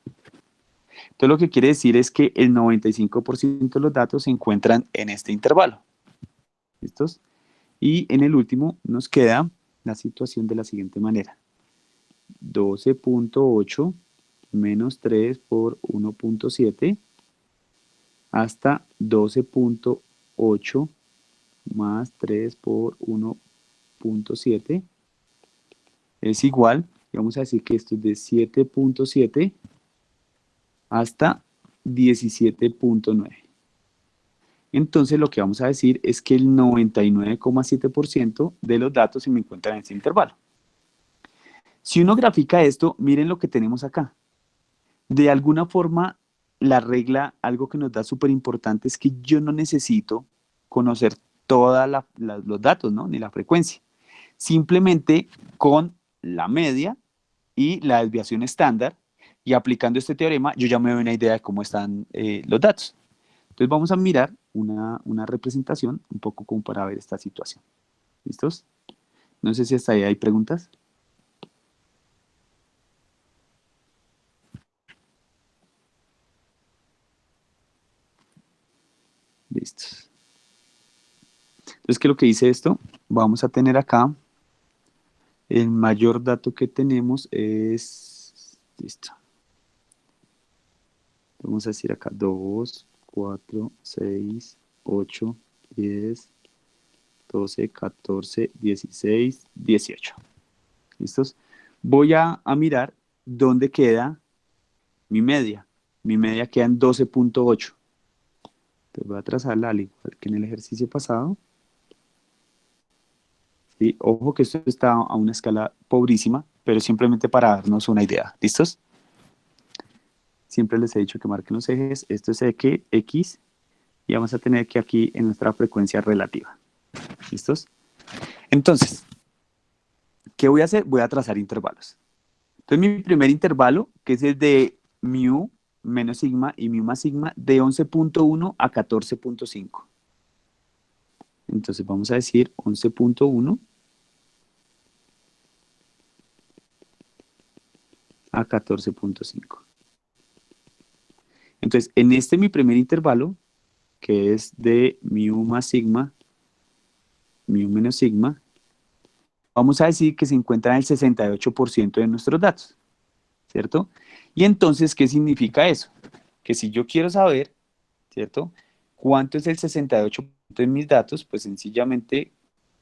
Entonces lo que quiere decir es que el 95% de los datos se encuentran en este intervalo. ¿Listos? Y en el último nos queda la situación de la siguiente manera. 12,8 menos 3 por 1,7 hasta 12,8 más 3 por 1,7 es igual, y vamos a decir que esto es de 7,7 hasta 17,9. Entonces lo que vamos a decir es que el 99,7% de los datos se me encuentran en este intervalo. Si uno grafica esto, miren lo que tenemos acá. De alguna forma, la regla, algo que nos da súper importante es que yo no necesito conocer todos los datos, ¿no? Ni la frecuencia. Simplemente con la media y la desviación estándar, y aplicando este teorema, yo ya me doy una idea de cómo están los datos. Entonces vamos a mirar una representación un poco como para ver esta situación. ¿Listos? No sé si hasta ahí hay preguntas. Listos. Entonces, ¿qué es lo que dice esto? Vamos a tener acá, el mayor dato que tenemos es, listo. Vamos a decir acá 2, 4, 6, 8, 10, 12, 14, 16, 18. ¿Listos? Voy a mirar dónde queda mi media. Mi media queda en 12,8. Entonces voy a trazarla al igual que en el ejercicio pasado. ¿Sí? Ojo que esto está a una escala pobrísima, pero simplemente para darnos una idea. ¿Listos? Siempre les he dicho que marquen los ejes. Esto es X y vamos a tener que aquí en nuestra frecuencia relativa. ¿Listos? Entonces, ¿qué voy a hacer? Voy a trazar intervalos. Entonces mi primer intervalo, que es el de mu menos sigma y mu más sigma, de 11,1 a 14,5. Entonces vamos a decir 11,1 a 14,5. Entonces, en este mi primer intervalo, que es de mu más sigma, mu menos sigma, vamos a decir que se encuentra en el 68% de nuestros datos, ¿cierto? Y entonces, ¿qué significa eso? Que si yo quiero saber, ¿cierto? ¿Cuánto es el 68% de mis datos? Pues sencillamente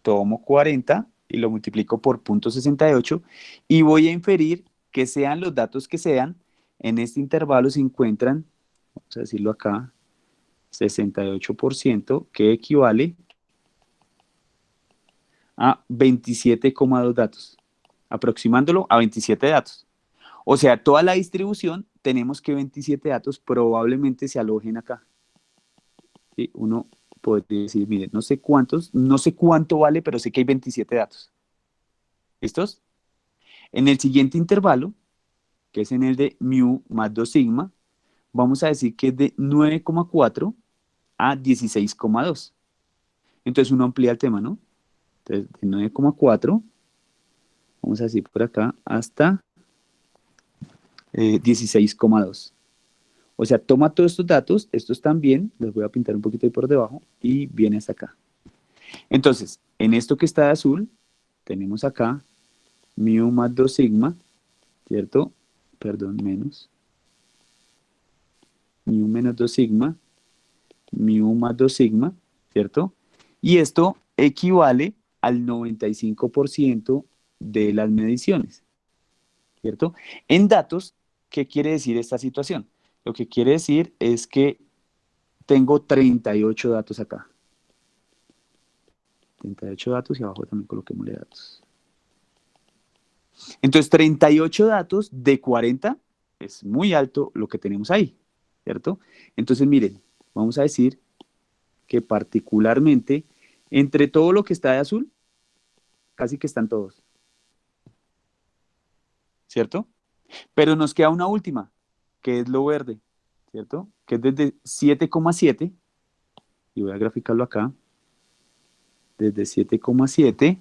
tomo 40 y lo multiplico por 0,68 y voy a inferir que sean los datos que sean, en este intervalo se encuentran, vamos a decirlo acá, 68%, que equivale a 27,2 datos, aproximándolo a 27 datos. O sea, toda la distribución, tenemos que 27 datos probablemente se alojen acá. ¿Sí? Uno podría decir, miren, no sé cuántos, no sé cuánto vale, pero sé que hay 27 datos. ¿Listos? En el siguiente intervalo, que es en el de mu más 2 sigma, vamos a decir que es de 9,4 a 16,2. Entonces uno amplía el tema, ¿no? Entonces de 9,4, vamos a decir por acá, hasta 16,2. O sea, toma todos estos datos, estos también, los voy a pintar un poquito ahí por debajo, y viene hasta acá. Entonces, en esto que está de azul, tenemos acá mu más 2 sigma, ¿cierto? Perdón, menos. Mu menos 2 sigma, mu más 2 sigma, ¿cierto? Y esto equivale al 95% de las mediciones, ¿cierto? En datos, ¿qué quiere decir esta situación? Lo que quiere decir es que tengo 38 datos acá. 38 datos y abajo también coloquémosle datos. Entonces, 38 datos de 40 es muy alto lo que tenemos ahí, ¿cierto? Entonces, miren, vamos a decir que particularmente entre todo lo que está de azul, casi que están todos, ¿cierto? Pero nos queda una última, que es lo verde, ¿cierto? Que es desde 7,7, y voy a graficarlo acá, desde 7,7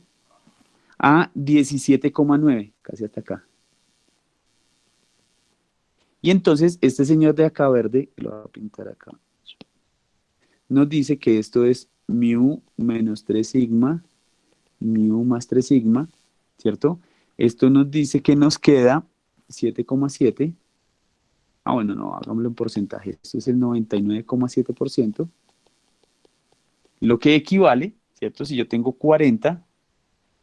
a 17,9, casi hasta acá. Y entonces este señor de acá verde, lo voy a pintar acá, nos dice que esto es mu menos 3 sigma, mu más 3 sigma, ¿cierto? Esto nos dice que nos queda 7,7. Ah, bueno, no, hagámoslo en porcentaje. Esto es el 99,7%. Lo que equivale, ¿cierto? Si yo tengo 40,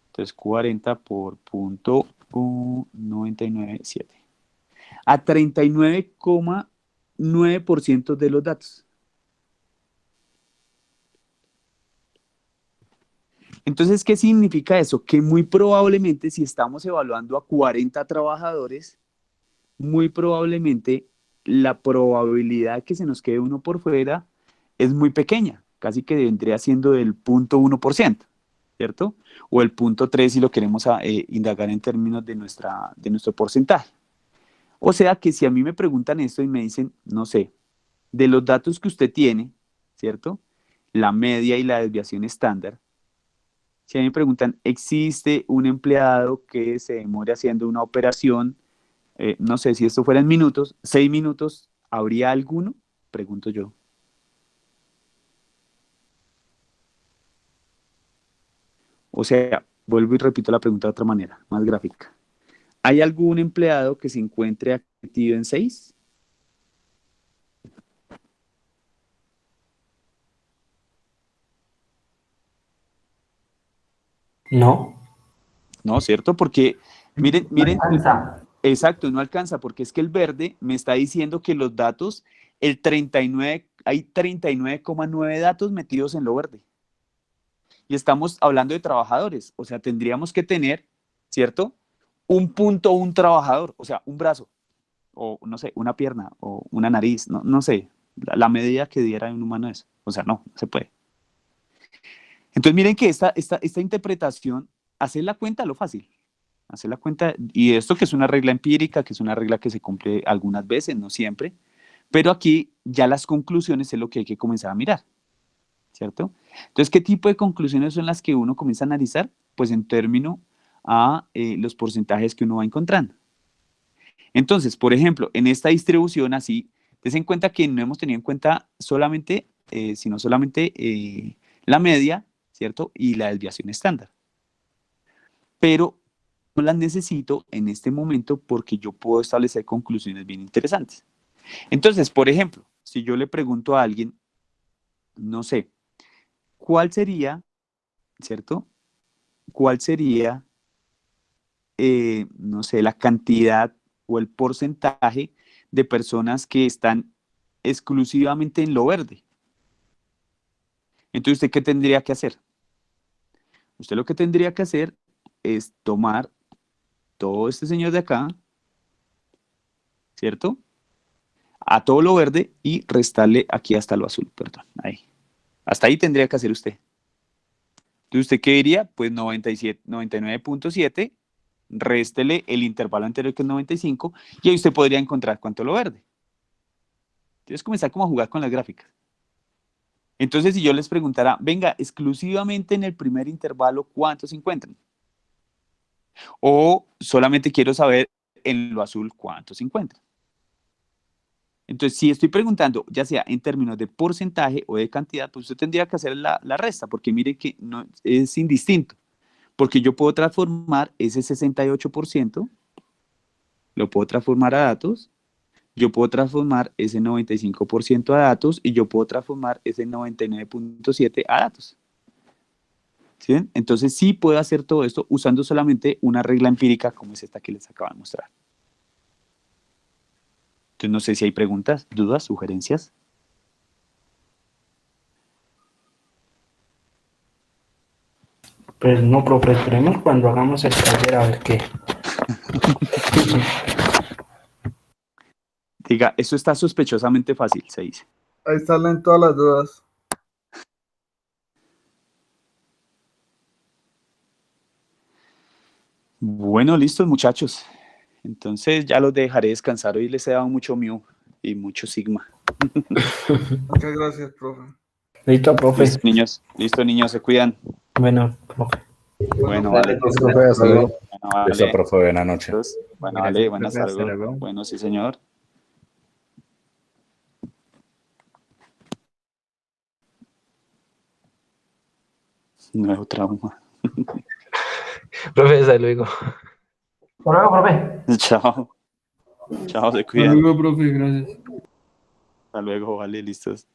entonces 40 por punto 997. A 39,9% de los datos. Entonces, ¿qué significa eso? Que muy probablemente si estamos evaluando a 40 trabajadores, muy probablemente la probabilidad de que se nos quede uno por fuera es muy pequeña, casi que vendría siendo del 0,1%, ¿cierto? O el 0,3 si lo queremos indagar en términos de nuestro porcentaje. O sea que si a mí me preguntan esto y me dicen, no sé, de los datos que usted tiene, ¿cierto? La media y la desviación estándar. Si a mí me preguntan, ¿existe un empleado que se demore haciendo una operación? No sé, si esto fuera en minutos, 6 minutos, ¿habría alguno? Pregunto yo. O sea, vuelvo y repito la pregunta de otra manera, más gráfica. ¿Hay algún empleado que se encuentre activo en 6? No. No, ¿cierto? Porque, miren, No alcanza. exacto, no alcanza, porque es que el verde me está diciendo que los datos, hay 39,9 datos metidos en lo verde. Y estamos hablando de trabajadores, o sea, tendríamos que tener, ¿cierto? Un trabajador, o sea, un brazo, o no sé, una pierna, o una nariz, no sé, la medida que diera un humano eso. O sea, no se puede. Entonces, miren que esta interpretación, hacer la cuenta lo fácil. Hacer la cuenta, y esto que es una regla empírica, que es una regla que se cumple algunas veces, no siempre, pero aquí ya las conclusiones es lo que hay que comenzar a mirar, ¿cierto? Entonces, ¿qué tipo de conclusiones son las que uno comienza a analizar? Pues en términos a los porcentajes que uno va encontrando. Entonces, por ejemplo, en esta distribución así, ten en cuenta que no hemos tenido en cuenta solamente, sino solamente la media, ¿cierto? Y la desviación estándar. Pero no las necesito en este momento porque yo puedo establecer conclusiones bien interesantes. Entonces, por ejemplo, si yo le pregunto a alguien, no sé, ¿cuál sería, ¿cierto? ¿Cuál sería, no sé, la cantidad o el porcentaje de personas que están exclusivamente en lo verde? Entonces, ¿usted qué tendría que hacer? Usted lo que tendría que hacer es tomar todo este señor de acá, ¿cierto? A todo lo verde y restarle aquí hasta lo azul, perdón, ahí. Hasta ahí tendría que hacer usted. Entonces, ¿usted qué diría? Pues 99.7, réstele el intervalo anterior que es 95, y ahí usted podría encontrar cuánto es lo verde. Entonces comenzar como a jugar con las gráficas. Entonces, si yo les preguntara, venga, exclusivamente en el primer intervalo, ¿cuántos se encuentran? O solamente quiero saber en lo azul cuántos se encuentran. Entonces, si estoy preguntando, ya sea en términos de porcentaje o de cantidad, pues usted tendría que hacer la resta, porque mire que no, es indistinto. Porque yo puedo transformar ese 68%, lo puedo transformar a datos, yo puedo transformar ese 95% a datos y yo puedo transformar ese 99.7% a datos. ¿Sí ven? Entonces sí puedo hacer todo esto usando solamente una regla empírica como es esta que les acabo de mostrar. Entonces no sé si hay preguntas, dudas, sugerencias. Pues no, profe, esperemos cuando hagamos el taller a ver qué. Diga, eso está sospechosamente fácil, se dice. Ahí salen todas las dudas. Bueno, listos muchachos. Entonces ya los dejaré descansar. Hoy les he dado mucho Mu y mucho Sigma. Muchas gracias, profe. Listo, profe. Listo, niños, se cuidan. Bueno, profe. Bueno, vale. Profe, hasta luego. Bueno, vale. Listo, profe, buenas noches. Bueno, vale, buenas tardes. Bueno, sí, señor. Nuevo trauma. Profe, hasta luego. Hasta luego, profe. Chao. Chao, se cuidan. Hasta luego, profe, gracias. Hasta luego, vale, listos.